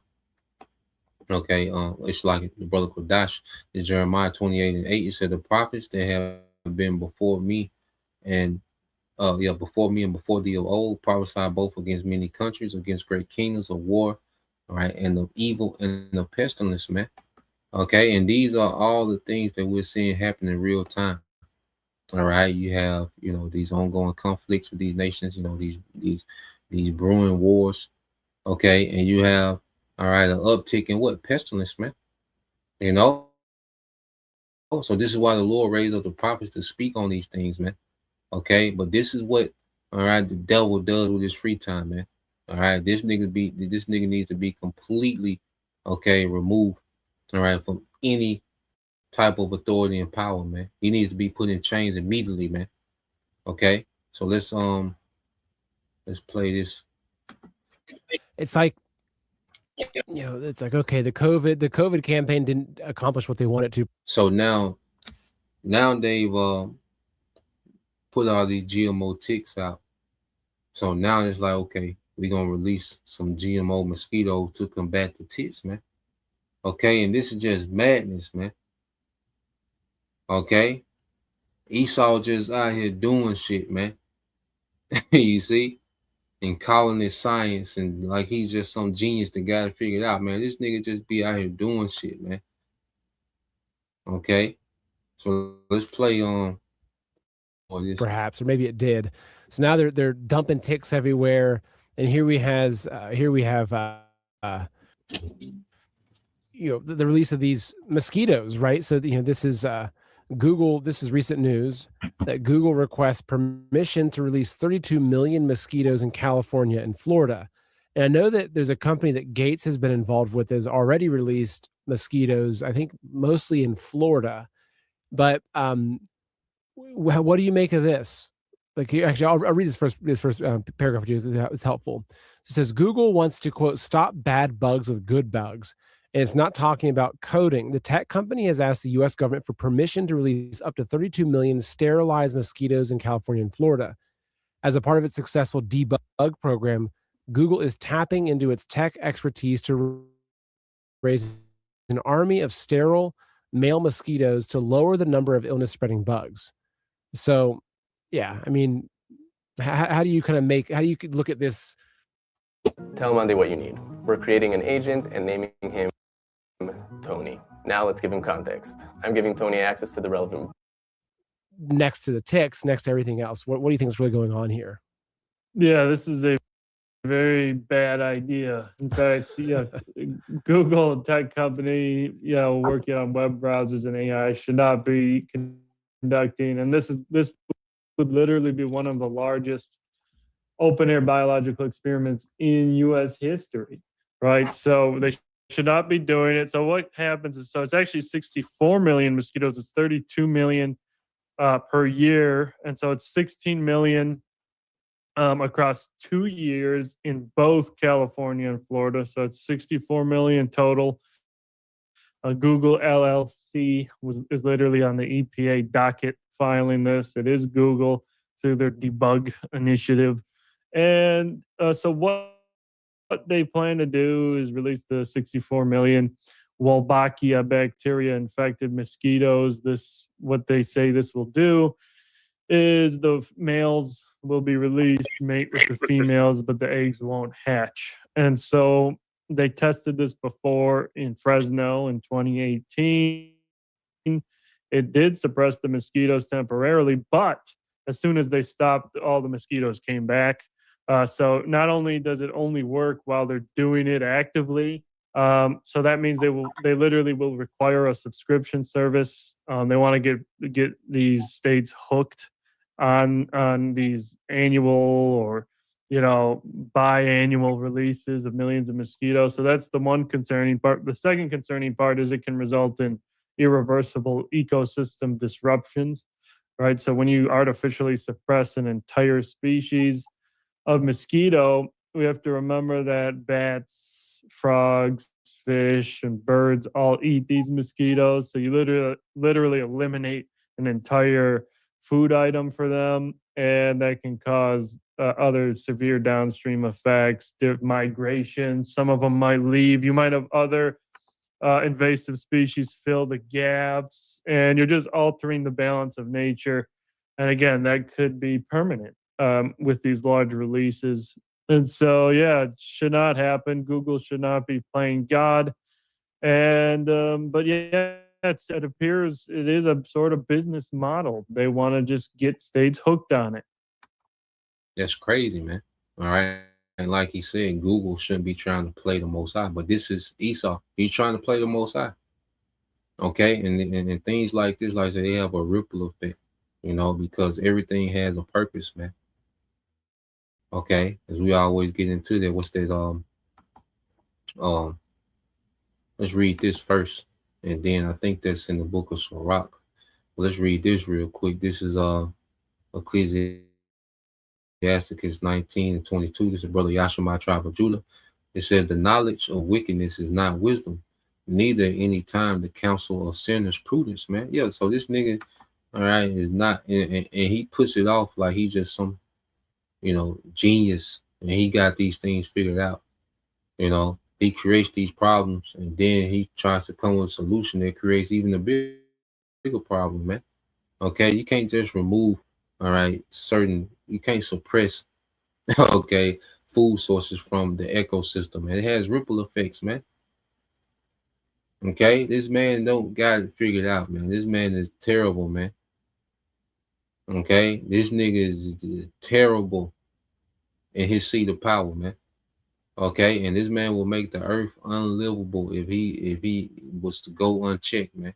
Okay, it's like the brother Kodash. It's Jeremiah 28:8. It said the prophets that have been before me and before me and before thee of old, prophesied both against many countries, against great kingdoms of war, all right, and of evil and of pestilence, man. Okay, and these are all the things that we're seeing happen in real time. All right, you have these ongoing conflicts with these nations. These brewing wars. Okay, and you have all right an uptick in what pestilence, man. You know, so this is why the Lord raised up the prophets to speak on these things, man. Okay, but this is what all right the devil does with his free time, man. All right, this nigga needs to be completely removed. All right, from any type of authority and power, man. He needs to be put in chains immediately, man. Okay, so let's play this. It's like, it's like, okay, the COVID campaign didn't accomplish what they wanted to. So now they've put all these GMO ticks out. So now it's like, okay, we're gonna release some GMO mosquitoes to combat the ticks, man. Okay, and this is just madness, man. Okay, Esau just out here doing shit, man. You see, and calling it science, and like he's just some genius that got it figured out, man. This nigga just be out here doing shit, man. Okay, so let's play on. Perhaps, or maybe it did. So now they're dumping ticks everywhere, and here we have the release of these mosquitoes, right? So this is Google. This is recent news that Google requests permission to release 32 million mosquitoes in California and Florida. And I know that there's a company that Gates has been involved with has already released mosquitoes, I think mostly in Florida. But what do you make of this? Like, actually, I'll read this first paragraph to you because it's helpful. It says Google wants to, quote, stop bad bugs with good bugs. And it's not talking about coding. The tech company has asked the U.S. government for permission to release up to 32 million sterilized mosquitoes in California and Florida. As a part of its successful debug program, Google is tapping into its tech expertise to raise an army of sterile male mosquitoes to lower the number of illness-spreading bugs. So, yeah, I mean, how do you look at this? Tell Monday what you need. We're creating an agent and naming him Tony. Now let's give him context. I'm giving Tony access to the relevant. Next to the ticks, next to everything else. What do you think is really going on here? Yeah, this is a very bad idea. In fact, Google, tech company, working on web browsers and AI should not be conducting. And this would literally be one of the largest open air biological experiments in U.S. history, right? So they should not be doing it. So what happens is, it's actually 64 million mosquitoes. It's 32 million per year, and so it's 16 million across 2 years in both California and Florida. So it's 64 million total. Google LLC is literally on the EPA docket filing this. It is Google through their debug initiative. And so what they plan to do is release the 64 million Wolbachia bacteria infected mosquitoes. What they say this will do is the males will be released, mate with the females, but the eggs won't hatch. And so they tested this before in Fresno in 2018. It did suppress the mosquitoes temporarily, but as soon as they stopped, all the mosquitoes came back. So not only does it only work while they're doing it actively, so that means they literally will require a subscription service. They want to get these states hooked on these annual or biannual releases of millions of mosquitoes. So that's the one concerning part. The second concerning part is it can result in irreversible ecosystem disruptions, right? So when you artificially suppress an entire species of mosquito, we have to remember that bats, frogs, fish, and birds all eat these mosquitoes. So you literally eliminate an entire food item for them, and that can cause other severe downstream effects, migration. Some of them might leave. You might have other invasive species fill the gaps, and you're just altering the balance of nature. And again, that could be permanent with these large releases. And so, yeah, it should not happen. Google should not be playing God And but yeah, it appears it is a sort of business model. They want to just get states hooked on it. That's crazy, man. All right. And like he said, Google shouldn't be trying to play the Most High, but this is Esau. He's trying to play the Most High. Okay, and things like this, like I said, they have a ripple effect, because everything has a purpose, man. Okay, as we always get into that, what's that? Um, let's read this first, and then I think that's in the book of Sirach. Let's read this real quick. This is Ecclesiasticus 19:22. This is brother Yashima, tribe of Judah. It said, "The knowledge of wickedness is not wisdom, neither any time the counsel of sinners prudence." Man, yeah. So this nigga, all right, is not, and he puts it off like he just some, genius, and he got these things figured out. He creates these problems, and then he tries to come with a solution that creates even a bigger problem, man. Okay, you can't just remove, all right, you can't suppress, okay, food sources from the ecosystem. And it has ripple effects, man. Okay, this man don't got it figured out, man. This man is terrible, man. Okay, this nigga is terrible in his seat of power, man. Okay, and this man will make the earth unlivable if he was to go unchecked, man.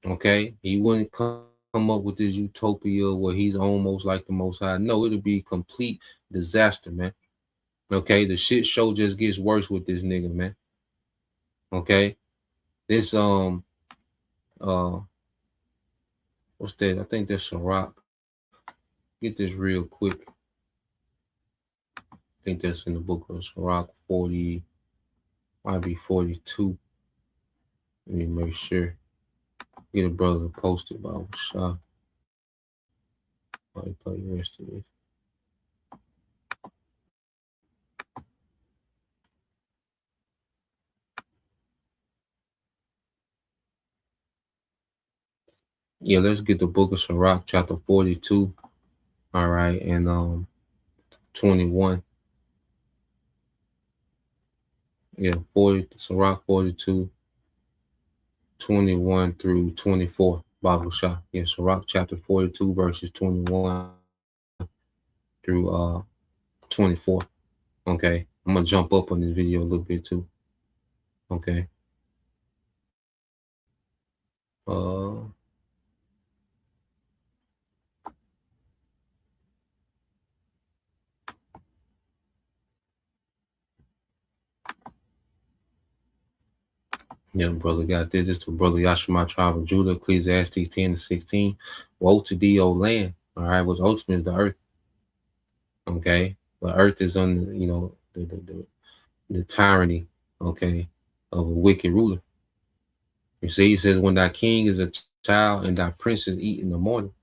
Okay, he wouldn't come up with this utopia where he's almost like the Most High. No, it'll be complete disaster, man. Okay, the shit show just gets worse with this nigga, man. Okay, this what's that? I think that's Sirach. Get this real quick. I think that's in the book of Sirach 40, might be 42. Let me make sure. Get a brother to post it, but I was shy. I'll play the rest of this. Yeah, let's get the book of Sirach, chapter 42. All right, and 21. Yeah, 40, Sirach 42, 21 through 24. Bible shot. Yeah, Sirach chapter 42, verses 21 through 24. Okay, I'm gonna jump up on this video a little bit too. Okay. Yeah, brother got this. This to brother Yashima, tribe of Judah, Ecclesiastes 10:16. Woe to thee, O land. All right, which ultimately is the earth. Okay, the earth is under, the tyranny, okay, of a wicked ruler. You see, he says, when thy king is a child and thy princes eat in the morning.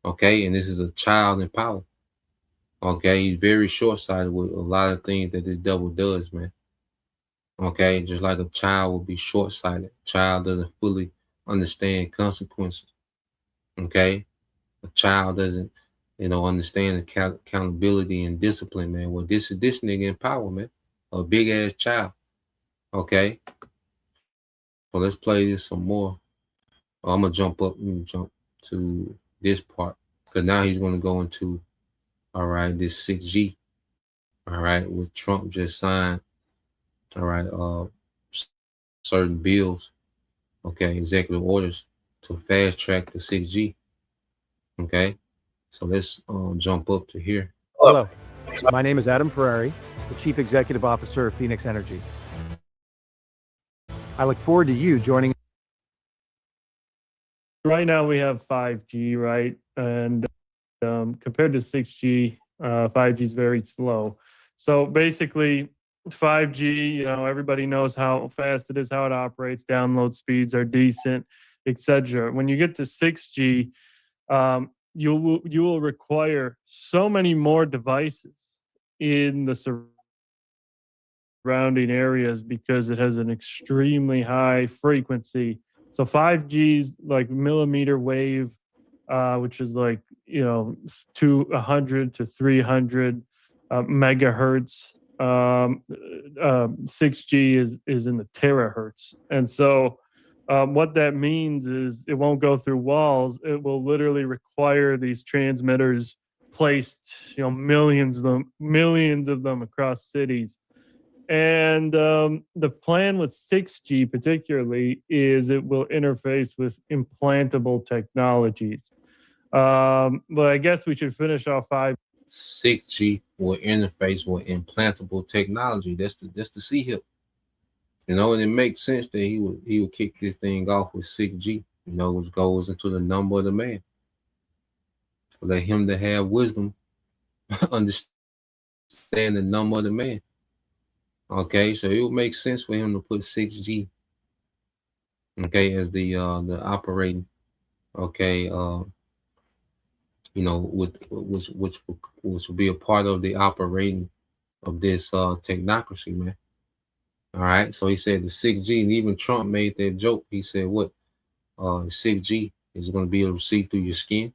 Okay, and this is a child in power. Okay, he's very short-sighted with a lot of things that this devil does, man. Okay, just like a child will be short-sighted. Child doesn't fully understand consequences. Okay, a child doesn't, understand accountability and discipline, man. Well, this nigga in power, man. A big-ass child. Okay, well, let's play this some more. I'm gonna jump up and jump to this part because now he's gonna go into, all right, this 6G, all right, with Trump just signed, all right, certain bills, okay, executive orders to fast track the 6G. Okay, so let's jump up to here. Hello, my name is Adam Ferrari, the Chief Executive Officer of Phoenix Energy. I look forward to you joining. Right now we have 5G, right? And compared to 6G, 5G is very slow. So basically, 5G, everybody knows how fast it is, how it operates, download speeds are decent, etc. When you get to 6G, you will require so many more devices in the surrounding areas because it has an extremely high frequency. So 5G's like millimeter wave, which is like 200 to 300 megahertz 6G is in the terahertz. And so what that means is it won't go through walls. It will literally require these transmitters placed, millions of them across cities. And the plan with 6G particularly is it will interface with implantable technologies. But I guess we should finish off 6G will interface with implantable technology. That's the C hip. And it makes sense that he would kick this thing off with 6G, which goes into the number of the man. Let him to have wisdom, understand the number of the man. Okay, so it would make sense for him to put 6G, okay, as the operating, okay, which will be a part of the operating of this technocracy, man. All right, so he said the 6G, and even Trump made that joke. He said, "What 6G is going to be able to see through your skin?"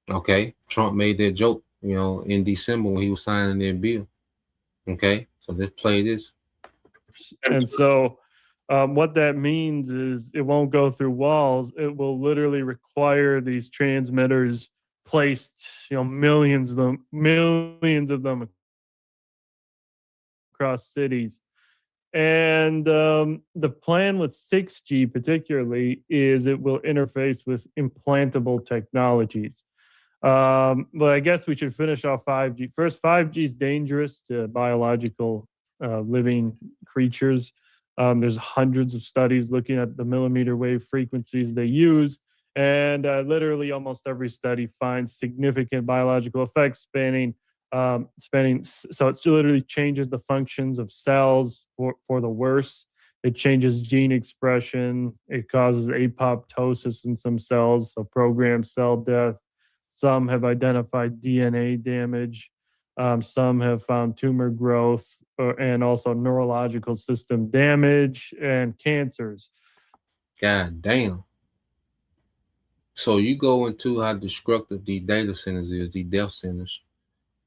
Okay, Trump made that joke, in December when he was signing that bill. Okay, so let's play this. And so what that means is it won't go through walls. It will literally require these transmitters placed, millions of them across cities. And the plan with 6G particularly is it will interface with implantable technologies. But I guess we should finish off 5G. First, 5G is dangerous to biological living creatures. There's hundreds of studies looking at the millimeter wave frequencies they use. And literally almost every study finds significant biological effects spanning, so it literally changes the functions of cells for the worse. It changes gene expression. It causes apoptosis in some cells, so programmed cell death. Some have identified DNA damage. Some have found tumor growth and also neurological system damage and cancers. God damn. So you go into how destructive these data centers is, these death centers.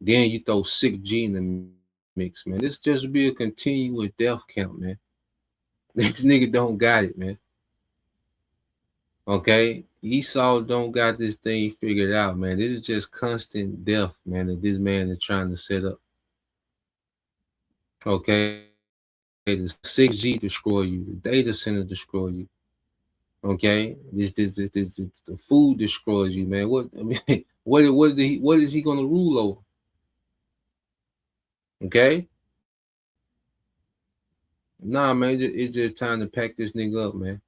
Then you throw 6G in the mix, man. This just be a continuous death count, man. This nigga don't got it, man. Okay? Esau don't got this thing figured out, man. This is just constant death, man, that this man is trying to set up. Okay? The 6G destroy you. The data center destroy you. Okay? The food destroys you, man. What is he gonna rule over? Okay? Nah, man, it's just time to pack this nigga up, man.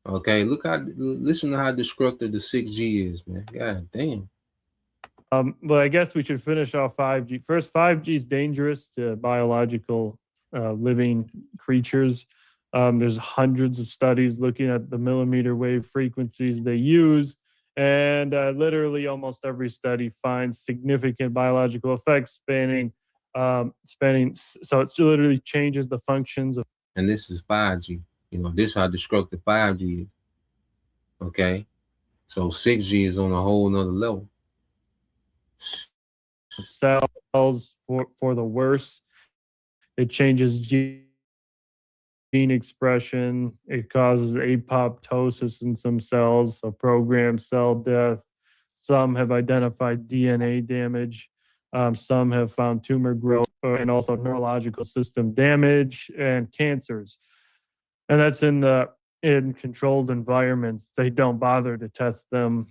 Okay, listen to how destructive the 6G is, man. God damn. But I guess we should finish off 5G. First, 5G is dangerous to biological living creatures. There's hundreds of studies looking at the millimeter wave frequencies they use. And literally almost every study finds significant biological effects spanning, so it literally changes the functions of. And this is 5G. This is how destructive 5G is. Okay? So 6G is on a whole nother level. Cells for the worse. It changes gene expression. It causes apoptosis in some cells, so programmed cell death. Some have identified DNA damage. Some have found tumor growth and also neurological system damage and cancers. And that's in controlled environments. They don't bother to test them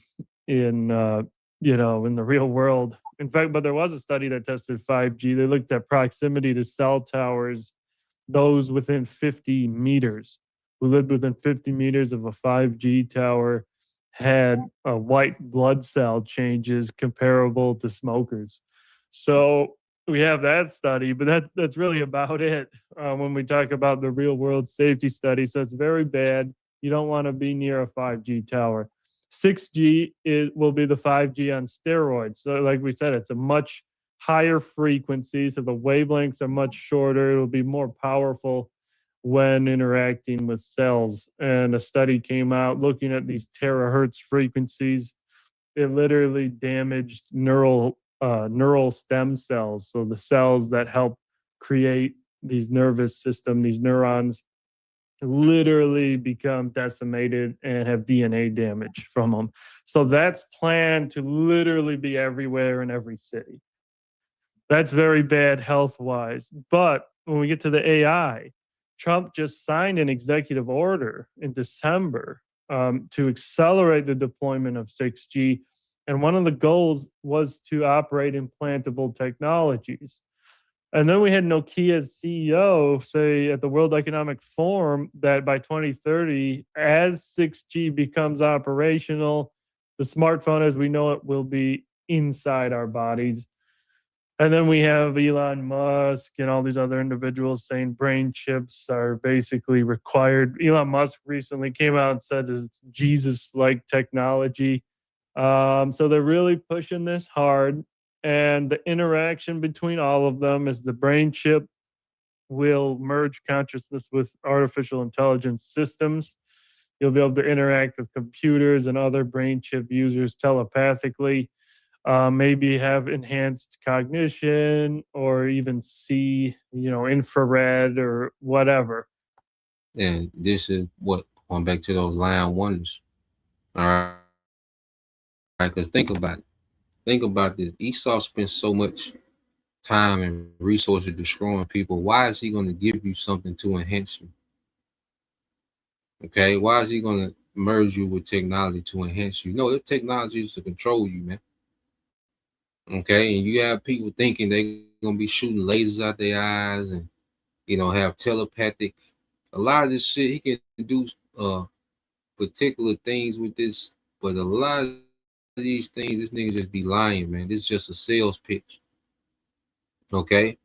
in the real world. In fact, but there was a study that tested 5G. They looked at proximity to cell towers, those within 50 meters, who lived within 50 meters of a 5G tower had white blood cell changes comparable to smokers. So we have that study, but that's really about it when we talk about the real world safety study. So it's very bad. You don't want to be near a 5G tower. 6G will be the 5G on steroids. So like we said, it's a much higher frequency, so the wavelengths are much shorter. It'll be more powerful when interacting with cells. And a study came out looking at these terahertz frequencies. It literally damaged neural neural stem cells. So the cells that help create these nervous system, these neurons, literally become decimated and have DNA damage from them. So that's planned to literally be everywhere in every city. That's very bad health wise. But when we get to the AI, Trump just signed an executive order in December to accelerate the deployment of 6G. And one of the goals was to operate implantable technologies. And then we had Nokia's CEO say at the World Economic Forum that by 2030, as 6G becomes operational, the smartphone as we know it will be inside our bodies. And then we have Elon Musk and all these other individuals saying brain chips are basically required. Elon Musk recently came out and said it's Jesus-like technology. So they're really pushing this hard. And the interaction between all of them is the brain chip will merge consciousness with artificial intelligence systems. You'll be able to interact with computers and other brain chip users telepathically. Maybe have enhanced cognition or even see, infrared or whatever. And this is what, going back to those line wonders. All right. Because think about it. Think about this. Esau spent so much time and resources destroying people. Why is he going to give you something to enhance you? Okay. Why is he going to merge you with technology to enhance you? No, the technology is to control you, man. Okay, and you have people thinking they're gonna be shooting lasers out their eyes and have telepathic. A lot of this shit he can do particular things with this, but a lot of these things this nigga just be lying, man. This is just a sales pitch. Okay,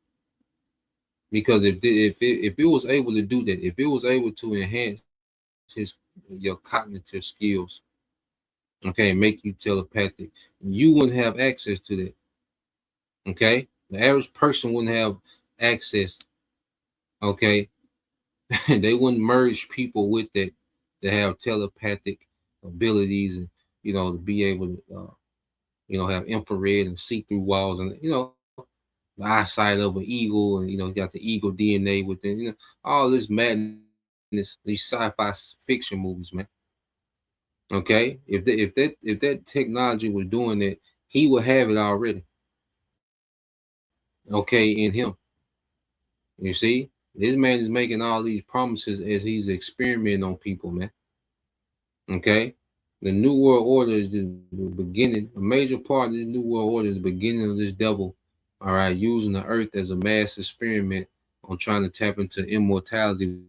because if it was able to do that, if it was able to enhance your cognitive skills, okay, and make you telepathic, you wouldn't have access to that. Okay, the average person wouldn't have access. Okay, they wouldn't merge people with that have telepathic abilities and to be able to have infrared and see through walls and the eyesight of an eagle and got the eagle DNA within all this madness, these sci-fi fiction movies, man. Okay, if that technology was doing it, he would have it already. Okay, in him. You see, this man is making all these promises as he's experimenting on people, man. Okay, the New World Order is the beginning. A major part of the New World Order is the beginning of this devil. All right, using the earth as a mass experiment on trying to tap into immortality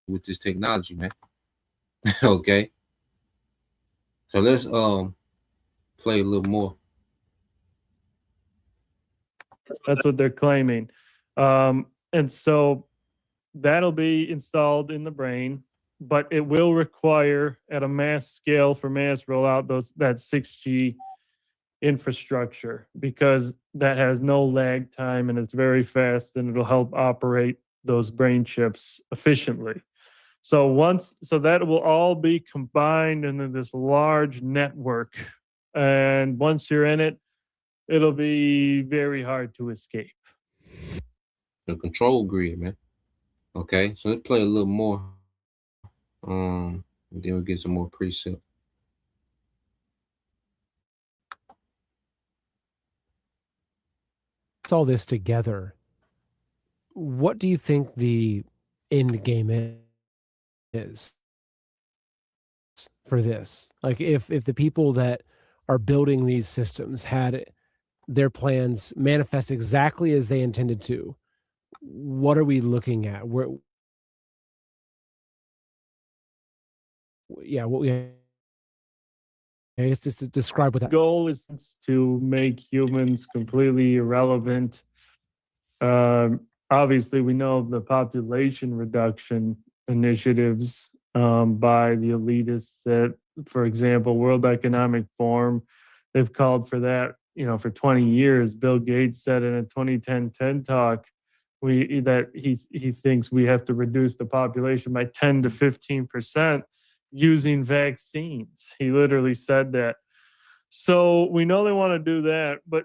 with this technology, man. Okay, so let's play a little more. That's what they're claiming. And so that'll be installed in the brain, but it will require at a mass scale for mass rollout that 6G infrastructure, because that has no lag time and it's very fast and it'll help operate those brain chips efficiently. So that will all be combined into this large network. And once you're in it, it'll be very hard to escape. The control grid, man. Okay, so let's play a little more. And then we'll get some more precept. It's all this together. What do you think the end game is for this? Like if the people that are building these systems had their plans manifest exactly as they intended to, what are we looking at? I guess just to describe what that goal is, to make humans completely irrelevant. Obviously, we know of the population reduction initiatives by the elitists that, for example, World Economic Forum, they've called for that, for 20 years. Bill Gates said in a 2010 TED Talk that he thinks we have to reduce the population by 10 to 15% using vaccines. He literally said that. So we know they want to do that, but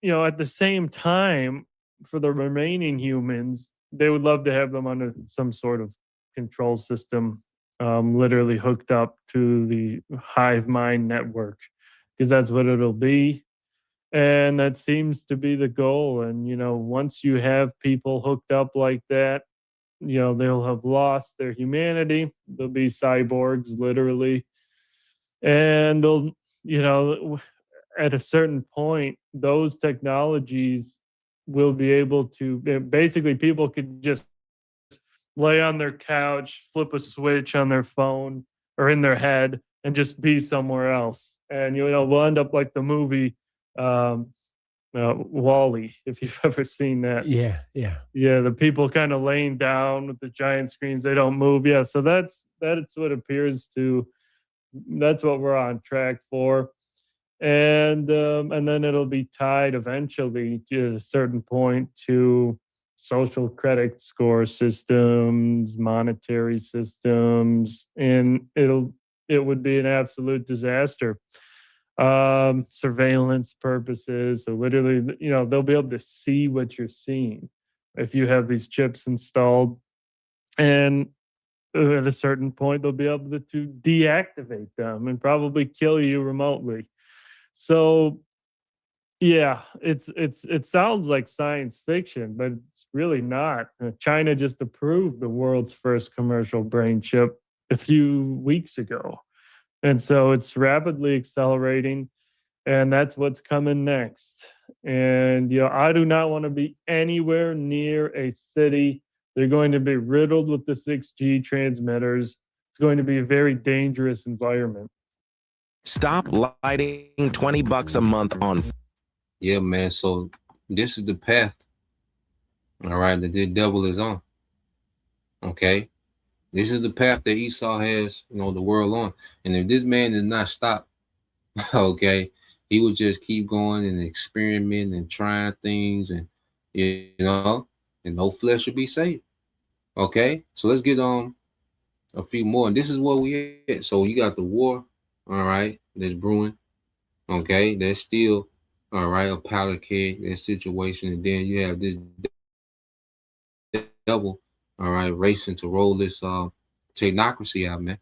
at the same time, for the remaining humans, they would love to have them under some sort of control system, literally hooked up to the hive mind network, because that's what it'll be. And that seems to be the goal. And, once you have people hooked up like that, they'll have lost their humanity. They'll be cyborgs, literally. And they'll, at a certain point, those technologies will be able to basically, people could just lay on their couch, flip a switch on their phone or in their head, and just be somewhere else. And we'll end up like the movie Wall-E, if you've ever seen that. Yeah. Yeah, the people kind of laying down with the giant screens, they don't move. Yeah, so that's what appears to. That's what we're on track for. And then it'll be tied eventually to a certain point to social credit score systems, monetary systems, and it would be an absolute disaster. Surveillance purposes. So literally, they'll be able to see what you're seeing if you have these chips installed. And at a certain point, they'll be able to deactivate them and probably kill you remotely. So yeah, it sounds like science fiction, but it's really not. China just approved the world's first commercial brain chip a few weeks ago. And so it's rapidly accelerating, and that's what's coming next. And I do not want to be anywhere near a city. They're going to be riddled with the 6G transmitters. It's going to be a very dangerous environment. Stop lighting $20 a month on. Yeah, man. So this is the path, all right, that the devil is on. Okay. This is the path that Esau has, the world on. And if this man does not stop, okay, he will just keep going and experiment and trying things, and and no flesh will be saved. Okay, so let's get on a few more. And this is what we had. So you got the war, all right, that's brewing. Okay, that's still all right, a powder keg, that situation. And then you have this devil, all right, racing to roll this technocracy out, man.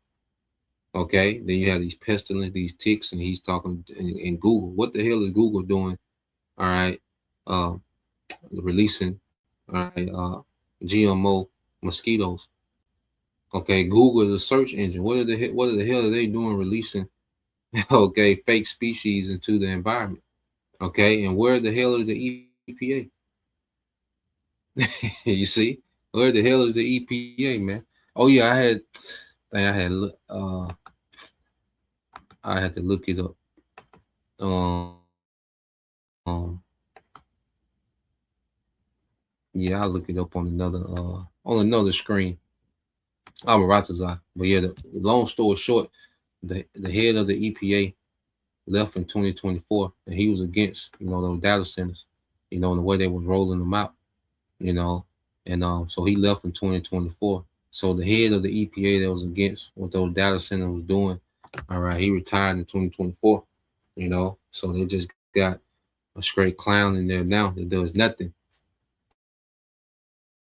Okay, then you have these pestilence, these ticks, and he's talking in Google. What the hell is Google doing? All right, releasing, all right, GMO mosquitoes. Okay, Google is a search engine. What the hell are they doing releasing, okay, fake species into the environment? Okay, and where the hell is the EPA? You see, where the hell is the EPA, man? Oh yeah, I had to look it up. Yeah, I'll look it up on another screen. Amaratazai. But yeah, the long story short, the head of the EPA left in 2024, and he was against those data centers, and the way they was rolling them out, and so he left in 2024. So the head of the EPA that was against what those data centers was doing, all right, he retired in 2024. So they just got a straight clown in there now that does nothing.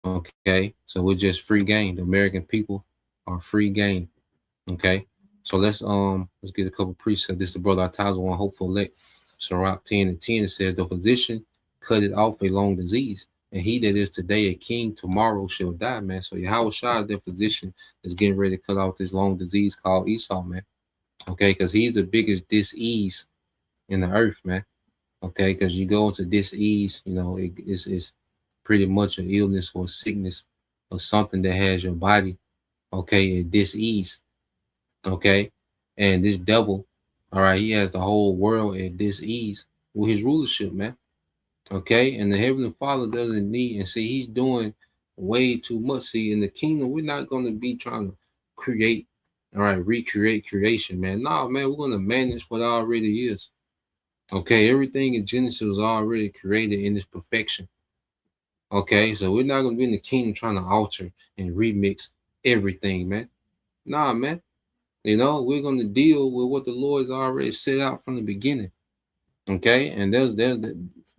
Okay, so we're just free game. The American people are free game. Okay, so let's get a couple precepts. This is the brother Ataza one, hopeful elect. Sirach 10:10, it says, the physician cut it off a long disease, and he that is today a king, tomorrow shall die, man. So Yahweh Shah, the physician, is getting ready to cut off this long disease called Esau, man. Okay, because he's the biggest dis-ease in the earth, man. Okay, because you go into dis-ease, it's pretty much an illness or a sickness or something that has your body, okay, at dis-ease. Okay, and this devil, all right, he has the whole world at dis-ease with his rulership, man. Okay, and the Heavenly Father doesn't need, and see, he's doing way too much. See, in the kingdom, we're not going to be trying to create, all right, recreate creation, man. No, man, we're going to manage what already is. Okay, everything in Genesis was already created in its perfection. Okay, so we're not going to be in the kingdom trying to alter and remix everything, man. Nah, man. We're going to deal with what the Lord's already set out from the beginning. Okay, and there's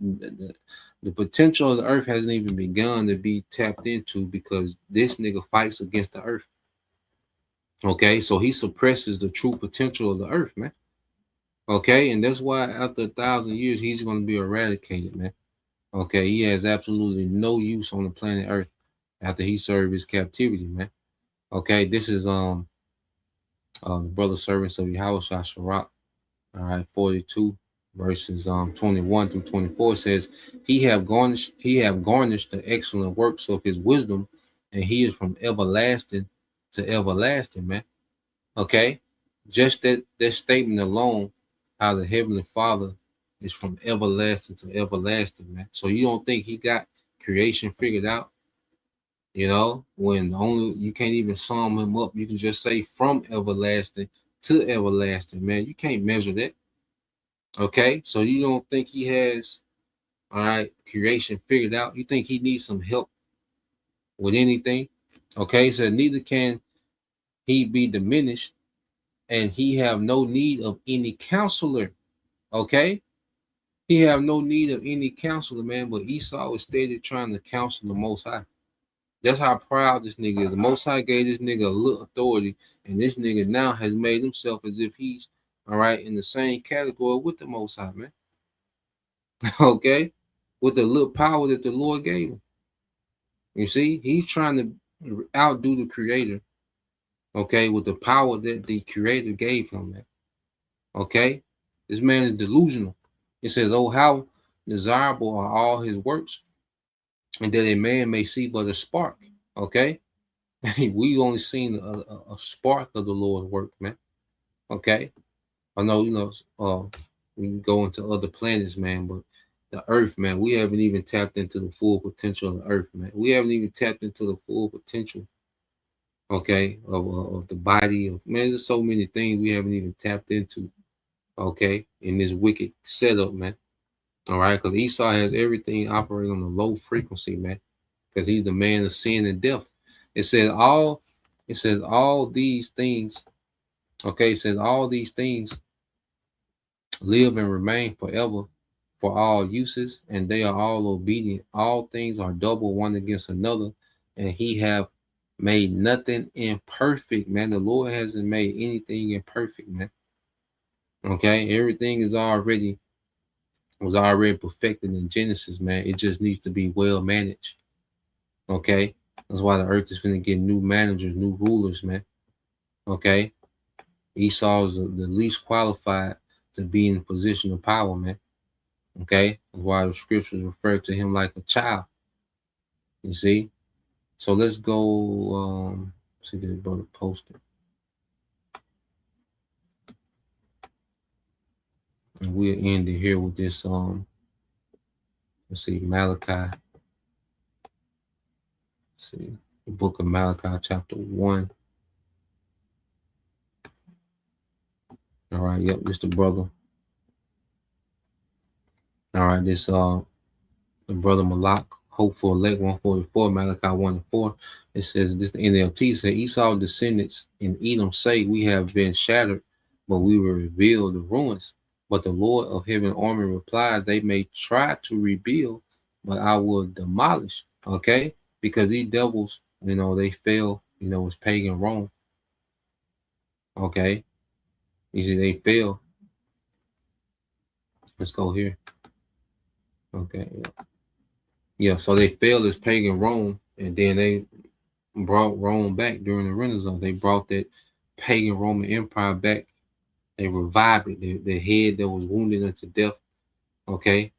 the potential of the earth hasn't even begun to be tapped into because this nigga fights against the earth. Okay, so he suppresses the true potential of the earth, man. Okay, and that's why after 1,000 years he's going to be eradicated, man. Okay, he has absolutely no use on the planet Earth after he served his captivity, man. Okay, this is the brother servants of Yahweh Shasharak. All right, 42 verses 21 through 24 says, he have garnished the excellent works of his wisdom, and he is from everlasting to everlasting, man. Okay, just that statement alone, how the heavenly Father is from everlasting to everlasting, man. So you don't think he got creation figured out? You know, when only you can't even sum him up, you can just say from everlasting to everlasting, man. You can't measure that. Okay, so you don't think he has, all right, creation figured out? You think he needs some help with anything? Okay, so neither can he be diminished, and he have no need of any counselor. Okay, he have no need of any counselor, man. But Esau was steady trying to counsel the Most High. That's how proud this nigga is. The Most High gave this nigga a little authority, and this nigga now has made himself as if he's, all right, in the same category with the Most High, man. Okay, with the little power that the Lord gave him. You see, he's trying to outdo the Creator. Okay, with the power that the Creator gave him, man. Okay, this man is delusional. It says, "Oh, how desirable are all his works, and that a man may see but a spark." Okay, we only seen a spark of the Lord's work, man. Okay, I know, you know, we can go into other planets, man, but the Earth, man, we haven't even tapped into the full potential of the Earth, man. We haven't even tapped into the full potential, okay, of the body of man. There's so many things we haven't even tapped into, okay, in this wicked setup, man. All right, because Esau has everything operating on a low frequency, man, because he's the man of sin and death. It says all these things, okay, it says all these things live and remain forever for all uses, and they are all obedient. All things are double one against another, and he have made nothing imperfect, man. The Lord hasn't made anything imperfect, man. Okay, everything was already perfected in Genesis, man. It just needs to be well managed. Okay, that's why the earth is going to get new managers, new rulers, man. Okay, Esau is the least qualified to be in a position of power, man. Okay, that's why the scriptures refer to him like a child. You see, so let's go. See this brother posted, and we'll end it here with this. Let's see, Malachi. Let's see, the book of Malachi, chapter 1. All right, yep, this the brother. All right, this the brother Malak, hopeful elect 144, Malachi 1 and 4. It says this, the NLT said, Esau's descendants in Edom say, we have been shattered, but we will rebuild the ruins. But the Lord of heaven army replies, they may try to rebuild, but I will demolish. Okay, because these devils, you know, they fail, you know, it's pagan Rome. Okay, you see, they fail. Let's go here. Okay, yeah, so they failed as pagan Rome, and then they brought Rome back during the Renaissance. They brought that pagan Roman Empire back. They revived it. The head that was wounded unto death, okay,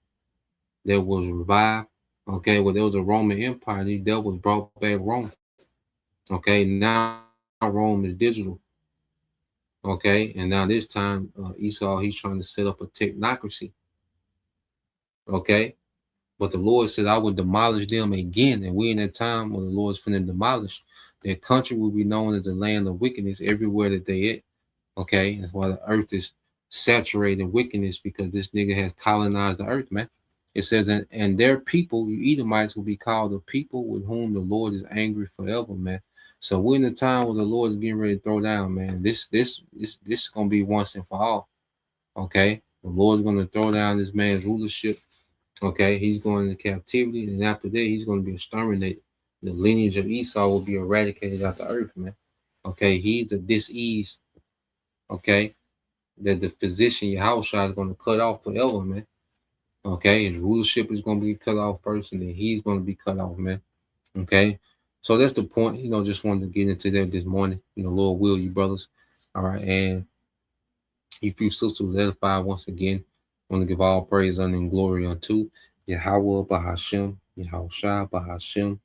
that was revived. Okay, well, there was a Roman Empire. These devils brought back Rome. Okay, now Rome is digital. Okay, and now this time Esau, he's trying to set up a technocracy. Okay, but the Lord said, I will demolish them again. And we in that time when the Lord's finna demolish, their country will be known as the land of wickedness everywhere that they at. Okay, that's why the earth is saturated in wickedness, because this nigga has colonized the earth, man. It says, and their people, you Edomites, will be called the people with whom the Lord is angry forever, man. So we're in the time where the Lord is getting ready to throw down, man. This is gonna be once and for all. Okay, the Lord's gonna throw down this man's rulership. Okay, he's going into captivity, and after that, he's going to be exterminated. The lineage of Esau will be eradicated out the earth, man. Okay, he's the dis-ease. Okay, that the physician Yahushua is going to cut off forever, man. Okay, his rulership is going to be cut off first, and then he's going to be cut off, man. Okay, so that's the point. Just wanted to get into that this morning. Lord will, you brothers. All right, and if you sisters was edified once again, I want to give all praise, honor, and glory unto Yahweh Bahashem, Yahushua Bahashem,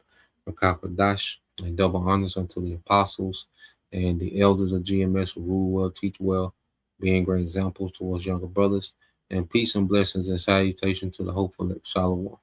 Rakakadash, and double honors unto the apostles and the elders of GMS who rule well, teach well, being great examples towards younger brothers, and peace and blessings and salutation to the hopeful Shalom.